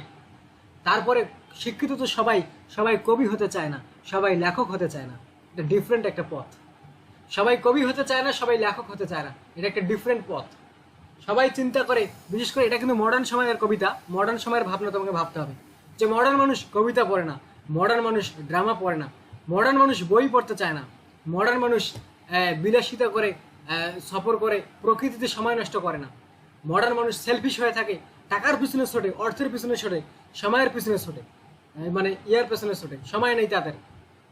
তারপরে শিক্ষিত তো সবাই, সবাই কবি হতে চায় না, সবাই লেখক হতে চায় না, এটা ডিফারেন্ট একটা পথ। সবাই কবি হতে চায় না, সবাই লেখক হতে চায় না, এটা একটা ডিফারেন্ট পথ। সবাই চিন্তা করে, বিশেষ করে এটা কিন্তু মডার্ন সময়ের কবিতা, মডার্ন সময়ের ভাবনা তোমাকে ভাবতে হবে যে মডার্ন মানুষ কবিতা পড়ে না, মডার্ন মানুষ ড্রামা পড়ে না, মডার্ন মানুষ বই পড়তে চায় না, মডার্ন মানুষ বিলাসিতা করে, সফর করে, প্রকৃতিতে সময় নষ্ট করে না। মডার্ন মানুষ সেলফিশ হয়ে থাকে, টাকার পিছনে ছোটে, অর্থের পিছনে ছোটে, সময়ের পিছনে ছোটে, মানে ইয়ার পিছনে ছোটে, সময় নেই তাদের,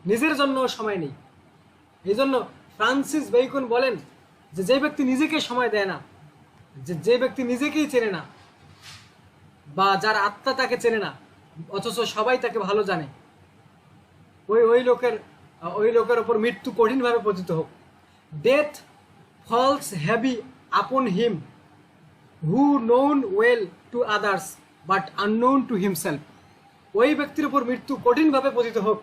নিজের জন্য সময় নেই। এই জন্য ফ্রান্সিস বেকন বলেন যে ব্যক্তি নিজেকে সময় দেয় না, যে ব্যক্তি নিজেকেই চেনে না, বা যার আত্মা তাকে চেনে না, অথচ সবাই তাকে ভালো জানে, ওই লোকের ওপর মৃত্যু কঠিনভাবে পতিত হোক। Death falls heavy upon him who known well to others but unknown to himself. ওই ব্যক্তির উপর মৃত্যু কঠিনভাবে পতিত হোক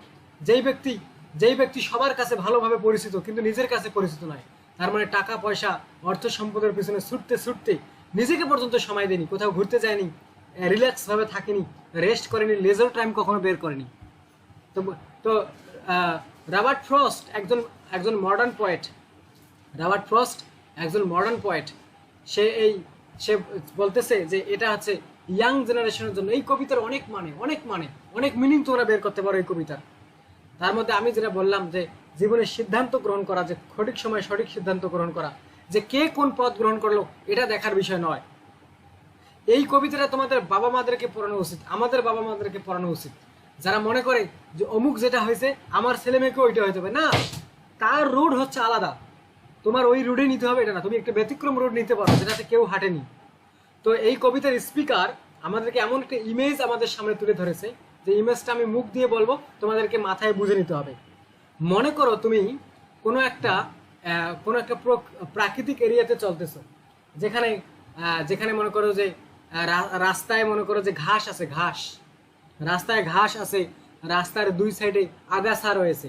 যেই ব্যক্তি সবার কাছে ভালোভাবে পরিচিত কিন্তু নিজের কাছে পরিচিত নয়। তার মানে টাকা পয়সা, অর্থ সম্পদের পিছনে ছুটতে ছুটতে নিজেকে পর্যন্ত সময় দেয়নি, কোথাও ঘুরতে যায়নি, রিল্যাক্স ভাবে থাকেনি, রেস্ট করেনি, লেজার টাইম কখনো বের করেনি। তো রবার্ট ফ্রস্ট একজন মডার্ন পোয়েট, রবার্ট ফ্রস্ট একজন মডার্ন পোয়েট। সে বলতেছে যে এটা হচ্ছে ইয়াং জেনারেশনের জন্য। এই কবিতার অনেক মিনিং তোমরা বের করতে পারো এই কবিতার। তার মধ্যে আমি যেটা বললাম যে জীবনের সিদ্ধান্ত গ্রহণ করা, যে সঠিক সময় সঠিক সিদ্ধান্ত গ্রহণ করা, যে কে কোন পথ গ্রহণ করলো এটা দেখার বিষয় নয়। এই কবিতাটা তোমাদের বাবা মাদেরকে পড়ানো উচিত, আমাদের বাবা মাদেরকে পড়ানো উচিত। যারা মনে করে যে অমুক যেটা হয়েছে আমার ছেলে মেয়েকে ওইটা হইতে হবে, না, তার রোড হচ্ছে আলাদা, তোমার ওই রোডে নিতে হবে এটা না, তুমি একটা ব্যতিক্রম রোড নিতে পারো যেটাতে কেউ হাঁটেনি। তো এই কবিতার স্পিকার আমাদেরকে এমন একটা ইমেজ আমাদের সামনে তুলে ধরেছে, যে ইমেজটা আমি মুখ দিয়ে বলবো, তোমাদেরকে মাথায় বুঝে নিতে হবে। মনে করো তুমি কোনো একটা প্রাকৃতিক এরিয়াতে চলতেছো, যেখানে যেখানে মনে করো যে রাস্তায় মনে করো যে ঘাস আছে, রাস্তায় ঘাস আছে, রাস্তার দুই সাইডে আগাছা রয়েছে,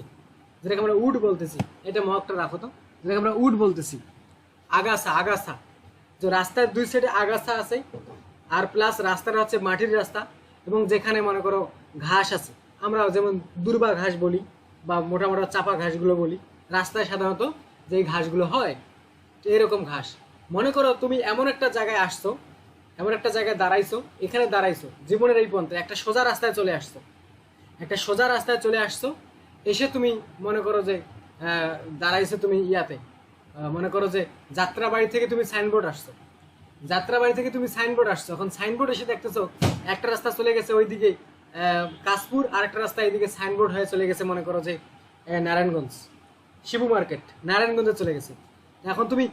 যেটাকে আমরা উড বলতেছি। এটা মকটা রাখো তো, যেটাকে আমরা উড বলতেছি, আগাছা। তো রাস্তার দুই সাইডে আগাছা আছে, আর প্লাস রাস্তাটা হচ্ছে মাটির রাস্তা, এবং যেখানে মনে করো ঘাস আছে, আমরা যেমন দুর্বা ঘাস বলি বা মোটা মোটা চাপা ঘাসগুলো বলি, রাস্তায় সাধারণত যে ঘাসগুলো হয়, তো এরকম ঘাস। মনে করো তুমি এমন একটা জায়গায় আসছো, এমন একটা জায়গায় দাঁড়াইছো, এখানে দাঁড়াইছো জীবনের এই পর্যন্ত একটা সোজা রাস্তায় চলে আসছো, এসে তুমি মনে করো যে দাঁড়াইছো তুমি ইয়াতে, মনে করো যে যাত্রাবাড়ি থেকে তুমি সাইনবোর্ড আসছো, এখন সাইনবোর্ড এসে দেখতেছো একটা রাস্তা চলে গেছে ওইদিকে কাশপুর, আর একটা রাস্তা এইদিকে সাইনবোর্ড হয়ে চলে গেছে মনে করো যে নারায়ণগঞ্জ শিবু মার্কেট, নারায়ণগঞ্জে চলে গেছে। এখন তুমি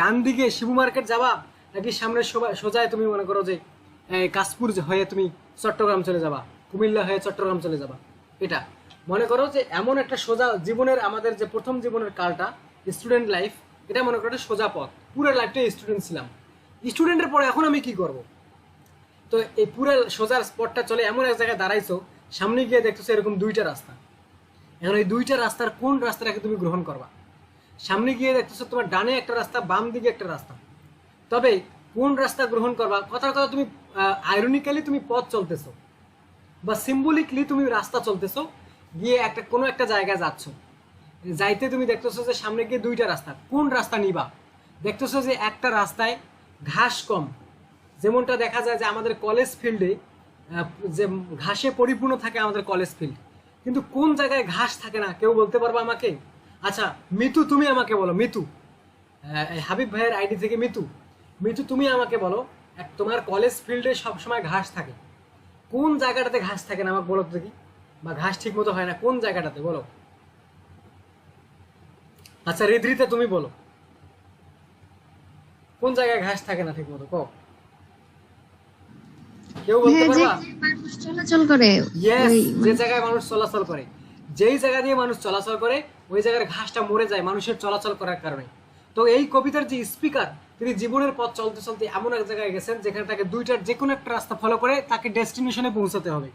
ডান দিকে শিবু মার্কেট যাবা, নাকি সামনে সোজায় তুমি মনে করো যে কাশপুর হয়ে তুমি চট্টগ্রাম চলে যাবা, কুমিল্লা হয়ে চট্টগ্রাম চলে যাবা? এটা মনে করো যে এমন একটা সোজা জীবনের, আমাদের যে প্রথম জীবনের কালটা স্টুডেন্ট লাইফ, এটা মনে করো একটা সোজা পথ, পুরো লাইফটাই স্টুডেন্ট ছিলাম। স্টুডেন্টের পরে এখন আমি কি করব? তো এই পুরো সোজা স্পটটা চলে এমন এক জায়গায় দাঁড়াইছো, সামনে গিয়ে দেখতেছো এরকম দুইটা রাস্তা। এখন এই দুইটা রাস্তার কোন রাস্তাটাকে তুমি গ্রহণ করবা? সামনে গিয়ে দেখতেছো তোমার ডানে একটা রাস্তা, বাম দিকে একটা রাস্তা, তবে কোন রাস্তা গ্রহণ করবা? কথার কথা তুমি আইরনিক্যালি তুমি পথ চলতেছো বা সিম্বলিকলি তুমি রাস্তা চলতেছো, গিয়ে কোনো একটা জায়গায় যাচ্ছ, যাইতে তুমি দেখতেছো যে সামনে গিয়ে দুইটা রাস্তা, কোন রাস্তা নিবা? দেখতেছো যে একটা রাস্তায় ঘাস কম, যেমনটা দেখা যায় যে আমাদের কলেজ ফিল্ডে যে ঘাসে পরিপূর্ণ থাকে আমাদের কলেজ ফিল্ড, কিন্তু কোন জায়গায় ঘাস থাকে না কেউ বলতে পারবে আমাকে? আচ্ছা মিতু, তুমি আমাকে বলো, মিতু, হাবিব ভাইয়ের আইডি থেকে মিতু তুমি আমাকে বলো, তোমার কলেজ ফিল্ডে সবসময় ঘাস থাকে, কোন জায়গাটাতে ঘাস থাকে না আমাকে বলো তো দেখি, বা ঘাস ঠিক মতো হয় না কোন জায়গাটাতে, বলো। আচ্ছা হৃদৃতে তুমি বলো, কোন জায়গায় ঘাস থাকে না ঠিক মতো, কও, কেউ বলতে পারবা? চলাচল করে, ইয়েস, যে জায়গায় মানুষ চলাচল করে, যেই জায়গা দিয়ে মানুষ চলাচল করে ওই জায়গার ঘাসটা মরে যায় মানুষের চলাচল করার কারণে। তো এই কবিতার যে স্পিকার, তিনি জীবনের পথ চলতে চলতে এমন এক জায়গায় গেছেন যেখানে তাকে দুইটার যে কোনো একটা রাস্তা ফলো করে তাকে ডেস্টিনেশনে পৌঁছাতে হবে,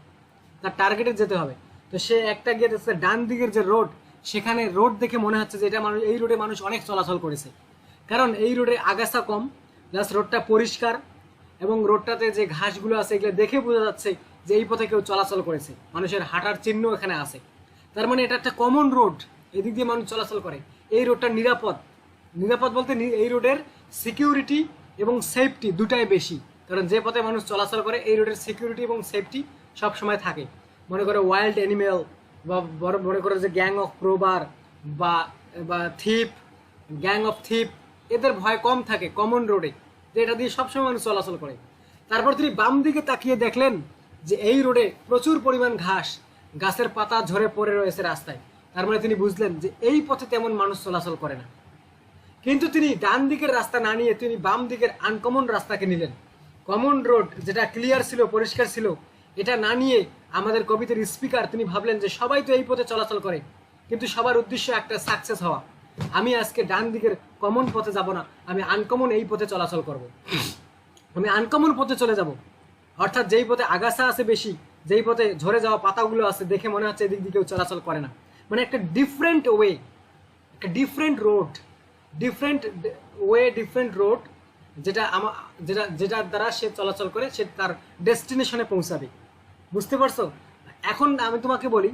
তার টার্গেটে যেতে হবে। তো সে একটা গিয়ে দেখছে ডান দিকের যে রোড, সেখানে রোড দেখে মনে হচ্ছে যে এটা মানুষ, এই রোডে মানুষ অনেক চলাচল করেছে, কারণ এই রোডে আগাছা কম, প্লাস রোডটা পরিষ্কার, এবং রোডটাতে যে ঘাসগুলো আছে এগুলো দেখে বোঝা যাচ্ছে যে এই পথে কেউ চলাচল করেছে, মানুষের হাঁটার চিহ্ন এখানে আছে। তার মানে এটা একটা কমন রোড, এদিক দিয়ে মানুষ চলাচল করে, এই রোডটা নিরাপদ বলতে এই রোডের সিকিউরিটি এবং সেফটি দুটাই বেশি, কারণ যে পথে মানুষ চলাচল করে এই রোডের সিকিউরিটি এবং সেফটি সব সময় থাকে। মনে করো ওয়াইল্ড অ্যানিমেল বা মনে করো যে গ্যাং অফ রোবার বা থিপ, গ্যাং অফ থিপ, এদের ভয় কম থাকে কমন রোডে, যে এটা দিয়ে সবসময় মানুষ চলাচল করে। তারপর তিনি বাম দিকে তাকিয়ে দেখলেন যে এই রোডে প্রচুর পরিমাণ ঘাস, গাছের পাতা ঝরে পড়ে রয়েছে রাস্তায়, তার মানে তিনি বুঝলেন যে এই পথে তেমন মানুষ চলাচল করে না। কিন্তু তিনি ডান দিকের রাস্তা না নিয়ে তিনি বাম দিকের আনকমন রাস্তাকে নিলেন, কমন রোড যেটা ক্লিয়ার ছিল, পরিষ্কার ছিল, এটা না নিয়ে আমাদের কবিতার স্পিকার তিনি ভাবলেন যে সবাই তো এই পথে চলাচল করে, কিন্তু সবার উদ্দেশ্য একটা সাকসেস হওয়া, আমি আজকে ডান দিকের কমন পথে যাব না, আমি আনকমন এই পথে চলাচল করব, আমি আনকমন পথে চলে যাব, অর্থাৎ যেই পথে আগাছা আছে বেশি, যেই পথে ঝরে যাওয়া পাতাগুলো আছে দেখে মনে হচ্ছে এদিক দিকেও চলাচল করে না, মানে একটা ডিফারেন্ট ওয়ে, একটা ডিফারেন্ট রোড যেটার দ্বারা সে চলাচল করে সে তার ডেস্টিনেশনে পৌঁছাবে। বুঝতে পারছো? এখন আমি তোমাকে বলি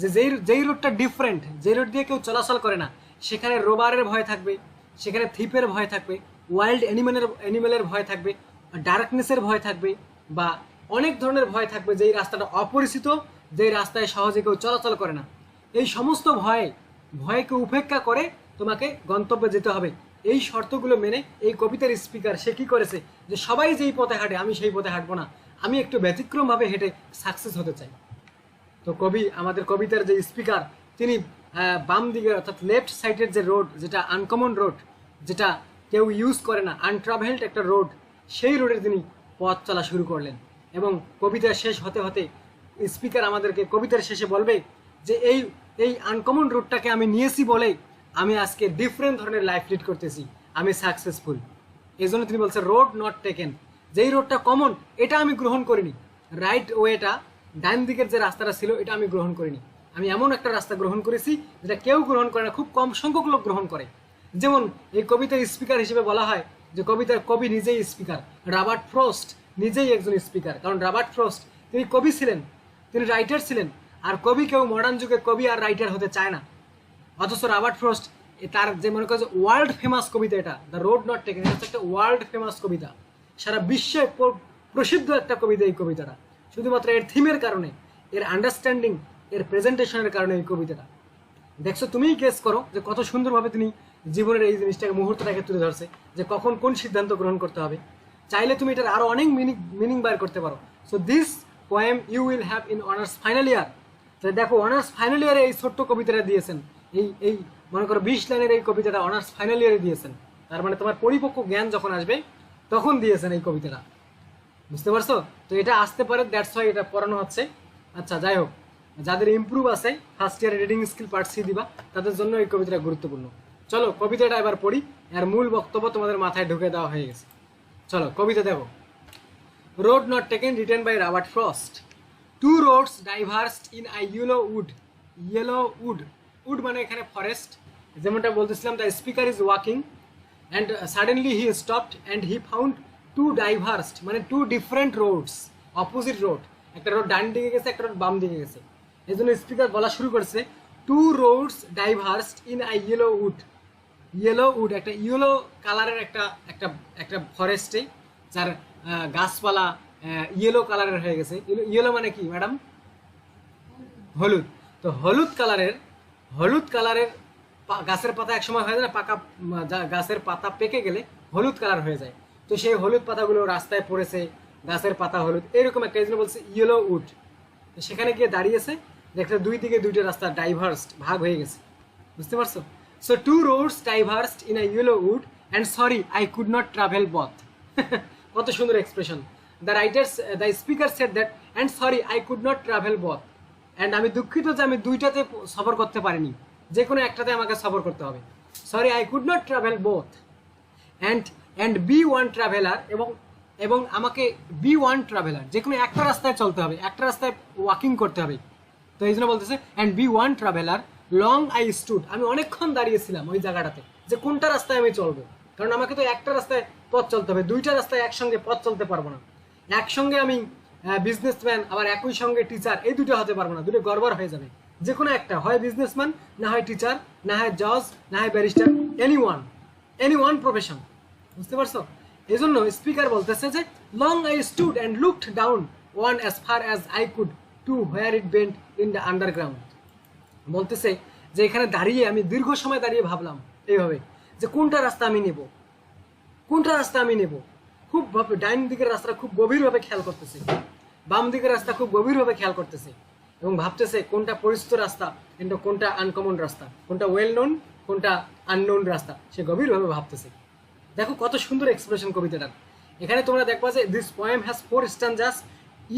যে যেই রোডটা ডিফারেন্ট, যে রোড দিয়ে কেউ চলাচল করে না, সেখানে রোবারের ভয় থাকবে, সেখানে থিপের ভয় থাকবে, ওয়াইল্ড অ্যানিমেলের ভয় থাকবে, ডার্কনেসের ভয় থাকবে, বা অনেক ধরনের ভয় থাকবে, যেই রাস্তাটা অপরিচিত, যেই রাস্তায় সহজে কেউ চলাচল করে না। এই সমস্ত ভয়কে উপেক্ষা করে তোমাকে গন্তব্যে যেতে হবে। এই শর্তগুলো মেনে এই কবিতার স্পিকার সে কি করেছে, যে সবাই যেই পথে হাঁটে আমি সেই পথে হাঁটবো না, আমি একটু ব্যতিক্রমভাবে হেঁটে সাকসেস হতে চাই। তো আমাদের কবিতার যে স্পিকার তিনি বাম দিকে অর্থাৎ লেফট সাইডের যে রোড, যেটা আনকমন রোড, যেটা কেউ ইউজ করে না, আনট্রাভেলড একটা রোড, সেই রোডে তিনি পথ চলা শুরু করলেন। এবং কবিতা শেষ হতে হতে স্পিকার আমাদেরকে কবিতার শেষে বলবে যে এই এই আনকমন রোডটাকে আমি নিয়েছি বলেই আমি আজকে ডিফারেন্ট ধরনের লাইফ লিড করতেছি, আমি সাকসেসফুল। এই জন্য তিনি বলছে রোড নট টেকেন, যেই রোডটা কমন এটা আমি গ্রহণ করিনি, রাইট ওয়েটা ডান দিকের যে রাস্তাটা ছিল এটা আমি গ্রহণ করিনি, আমি এমন একটা রাস্তা গ্রহণ করেছি যেটা কেউ গ্রহণ করে না, খুব কম সংখ্যক লোক গ্রহণ করে। যেমন এই কবিতার স্পিকার হিসেবে বলা হয় যে কবিতার কবি নিজেই স্পিকার, রবার্ট ফ্রস্ট নিজেই একজন স্পিকার, কারণ রবার্ট ফ্রস্ট তিনি কবি ছিলেন, তিনি রাইটার ছিলেন, আর কবি কেউ মডার্ন যুগে কবি আর রাইটার হতে চায় না। অথচ রবার্ট ফ্রস্ট তার যে মনে করে ওয়ার্ল্ড ফেমাস কবিতা, এটা দ্য রোড নট টেকেন, এটা হচ্ছে একটা ওয়ার্ল্ড ফেমাস কবিতা, সারা বিশ্বে প্রসিদ্ধ একটা কবিতা এই কবিতাটা, শুধুমাত্র এর থিমের কারণে, এর আন্ডারস্ট্যান্ডিং, এর প্রেজেন্টেশনের কারণে এই কবিতাটা। দেখছো, তুমিই গেস করো যে কত সুন্দরভাবে তিনি জীবনের এই জিনিসটাকে মুহূর্তটাকে তুলে ধরছে, যে কখন কোন সিদ্ধান্ত গ্রহণ করতে হবে। চাইলে তুমি এটার আরো অনেক মিনিং বার করতে পারো। So this poem you will have in honours final year. তাহলে দেখো, অনার্স ফাইনাল ইয়ারে এই ছোট্ট কবিতাটা দিয়েছেন, এই মনে করো 20 লাইনের এই কবিতাটা অনার্স ফাইনাল ইয়ারে দিয়েছেন, তার মানে তোমার পরিপক্ক জ্ঞান যখন আসবে তখন দিয়েছেন এই কবিতাটা, বুঝতে পারছো? তো এটা আসতে পারে, দ্যাটস ওয়াই এটা পড়ানো হচ্ছে। আচ্ছা, যাই হোক, যাদের ইমপ্রুভ আছে ফার্স্ট ইয়ারে রিডিং স্কিল পার্ট সি দিবা, তাদের জন্য এই কবিতাটা গুরুত্বপূর্ণ। চলো কবিতাটা এবার পড়ি, এর মূল বক্তব্য তোমাদের মাথায় ঢুকে দেওয়া হয়ে গেছে। চলো কবিতা দেখো। Road not taken, written by Robert Frost. Two roads diverged in a yellow wood. Yellow wood, wood মানে এখানে ফরেস্ট। যেমনটা বলতেছিলাম, the speaker is walking and suddenly he stopped and he found two diverged, মানে two different roads, opposite road, একটা রোড ডান দিকে গেছে, একটা রোড বাম দিকে গেছে। এই জন্য স্পিকার বলা শুরু করছে, two roads diverged in a yellow wood. Yellow wood একটা ইয়েলো কালারের একটা একটা একটা ফরেস্টে, যার গাছপালা ইয়েলো কালারের হয়ে গেছে। ইয়েলো মানে কি ম্যাডাম? হলুদ। তো হলুদ কালারের গাছের পাতা একসময় হয়ে যায় না, পাকা গাছের পাতা পেকে গেলে হলুদ কালার হয়ে যায়। তো সেই হলুদ পাতাগুলো রাস্তায় পড়েছে, গাছের পাতা হলুদ, এরকম একটা, এই জন্য বলছে ইয়েলো উড। তো সেখানে গিয়ে দাঁড়িয়েছে, দেখতে দুই দিকে দুইটা রাস্তা ডাইভার্সড, ভাগ হয়ে গেছে, বুঝতে পারছো? So two roads diverged in a yellow wood and sorry I could not travel both. কত সুন্দর expression. The speaker said that and sorry I could not travel both, and আমি দুঃখিত যে আমি দুইটাতে সফর করতে পারিনি, যে কোনো একটাতে আমাকে সফর করতে হবে। Sorry I could not travel both and be one traveller, এবং আমাকে বি ওয়ান ট্রাভেলার, যে কোনো একটা রাস্তায় চলতে হবে, একটা রাস্তায় ওয়াকিং করতে হবে। তো এই জন্য বলতেছে and be one traveller long I stood, আমি অনেকক্ষণ দাঁড়িয়েছিলাম ওই জায়গাটাতে, যে কোনটা রাস্তায় আমি চলবো, কারণ আমাকে তো একটা রাস্তায় পথ চলতে হবে, দুইটা রাস্তায় একসঙ্গে পথ চলতে পারবো না। একসঙ্গে আমি বিজনেসম্যান আবার একই সঙ্গে টিচার, এই দুটো হতে পারবো না, দুটো গড়বড় হয়ে যাবে। যে কোনো একটা, হয় বিজনেসম্যান, না হয় টিচার, না হয় জজ, না হয় ব্যারিস্টার, এনি ওয়ান প্রফেশন, বুঝতে পারছো? এই জন্য স্পিকার বলতেছে যে long I stood and looked down one as far as I could to where it bent in the underground. বলতেছে যে এখানে দাঁড়িয়ে আমি দীর্ঘ সময় দাঁড়িয়ে ভাবলাম এইভাবে, যে কোনটা রাস্তা আমি নেব, খুব ডাইন দিকের রাস্তা খুব গভীরভাবে খেয়াল করতেছে, বাম দিকের রাস্তা খুব গভীরভাবে খেয়াল করতেছে, এবং ভাবতেছে কোনটা পরিচিত রাস্তা, কিন্তু কোনটা আনকমন রাস্তা, কোনটা ওয়েল নোন, কোনটা আননোন রাস্তা, সে গভীরভাবে ভাবতেছে। দেখো কত সুন্দর এক্সপ্রেশন কবিতাটার। এখানে তোমরা দেখবা যে this poem has 4 stanzas,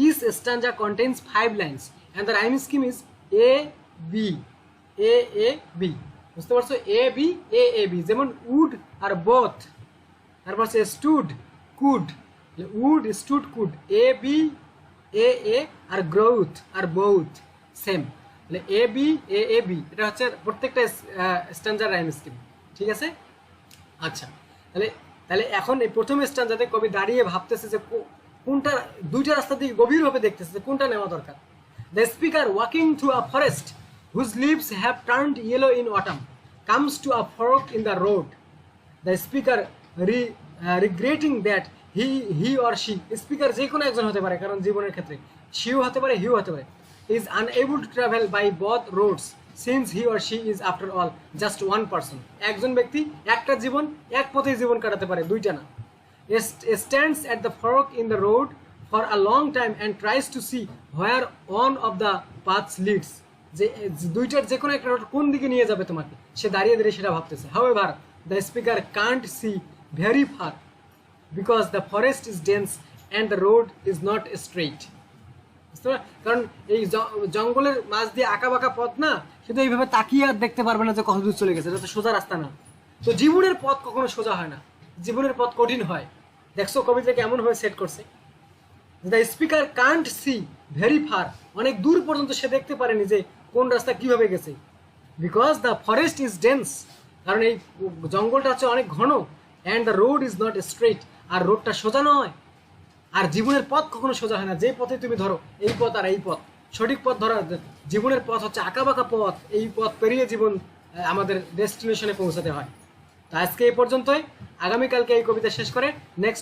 each stanza contains 5 lines and the rhyme scheme is A B A A B, বুঝতে পারছো? A B A A B, যেমন উড আর বোথ, তারপর হচ্ছে stood could, wood stood could, A B A A, আর গ্রোথ আর বোথ সেম, তাহলে A B A A B, এটা হচ্ছে প্রত্যেকটা স্ট্যাঞ্জার রাইম স্কিম, ঠিক আছে? আচ্ছা, তাহলে এখন এই প্রথম স্ট্যাঞ্জাতে কবি দাঁড়িয়ে ভাবতেছে যে কোনটা, দুইটা রাস্তা দিকে গভীরভাবে দেখতেছে যে কোনটা নেওয়া দরকার। The speaker walking through a forest whose leaves have turned yellow in autumn comes to a fork in the road. The speaker regretting that he or she, speaker যে কোনো একজন হতে পারে, কারণ জীবনের ক্ষেত্রে সেও হতে পারে, হিও হতে পারে, is unable to travel by both roads since he or she is after all just one person. একজন ব্যক্তি একটা জীবন, এক পথেই জীবন কাটাতে পারে, দুইটা না। Stands at the fork in the road for a long time and tries to see where one of the paths leads. যে দুইটার যে কোনো একটা রোড কোন দিকে নিয়ে যাবে তোমাকে, সে দাঁড়িয়ে দাঁড়িয়ে সেটা ভাবতেছে। However, the speaker can't see very far because the forest is dense and the road is not straight. বুঝতে পারলে? কারণ এই জঙ্গলের মাঝ দিয়ে আঁকা বাঁকা পথ না, শুধু এইভাবে তাকিয়ে আর দেখতে পারবে না যে কত দূর চলে গেছে, এটা তো সোজা রাস্তা না। তো জীবনের পথ কখনো সোজা হয় না, জীবনের পথ কঠিন হয়। দেখছো কবিতাকে এমন ভাবে সেট করছে, the speaker can't see very far, অনেক দূর পর্যন্ত সে দেখতে পারেনি যে কোন রাস্তা কিভাবে গেছে। Because the forest is dense, কারণ এই জঙ্গলটা হচ্ছে অনেক ঘন। And the road is not straight, আর রোডটা সোজা নয়। আর জীবনের পথ কখনো সোজা হয় না, যে পথে তুমি ধরো এই পথ আর এই পথ, সঠিক পথ ধরা, জীবনের পথ হচ্ছে আঁকা বাঁকা পথ, এই পথ পেরিয়ে জীবন আমাদের ডেস্টিনেশনে পৌঁছাতে হয়। তো আজকে এই পর্যন্তই, আগামীকালকে এই কবিতা শেষ করে নেক্সট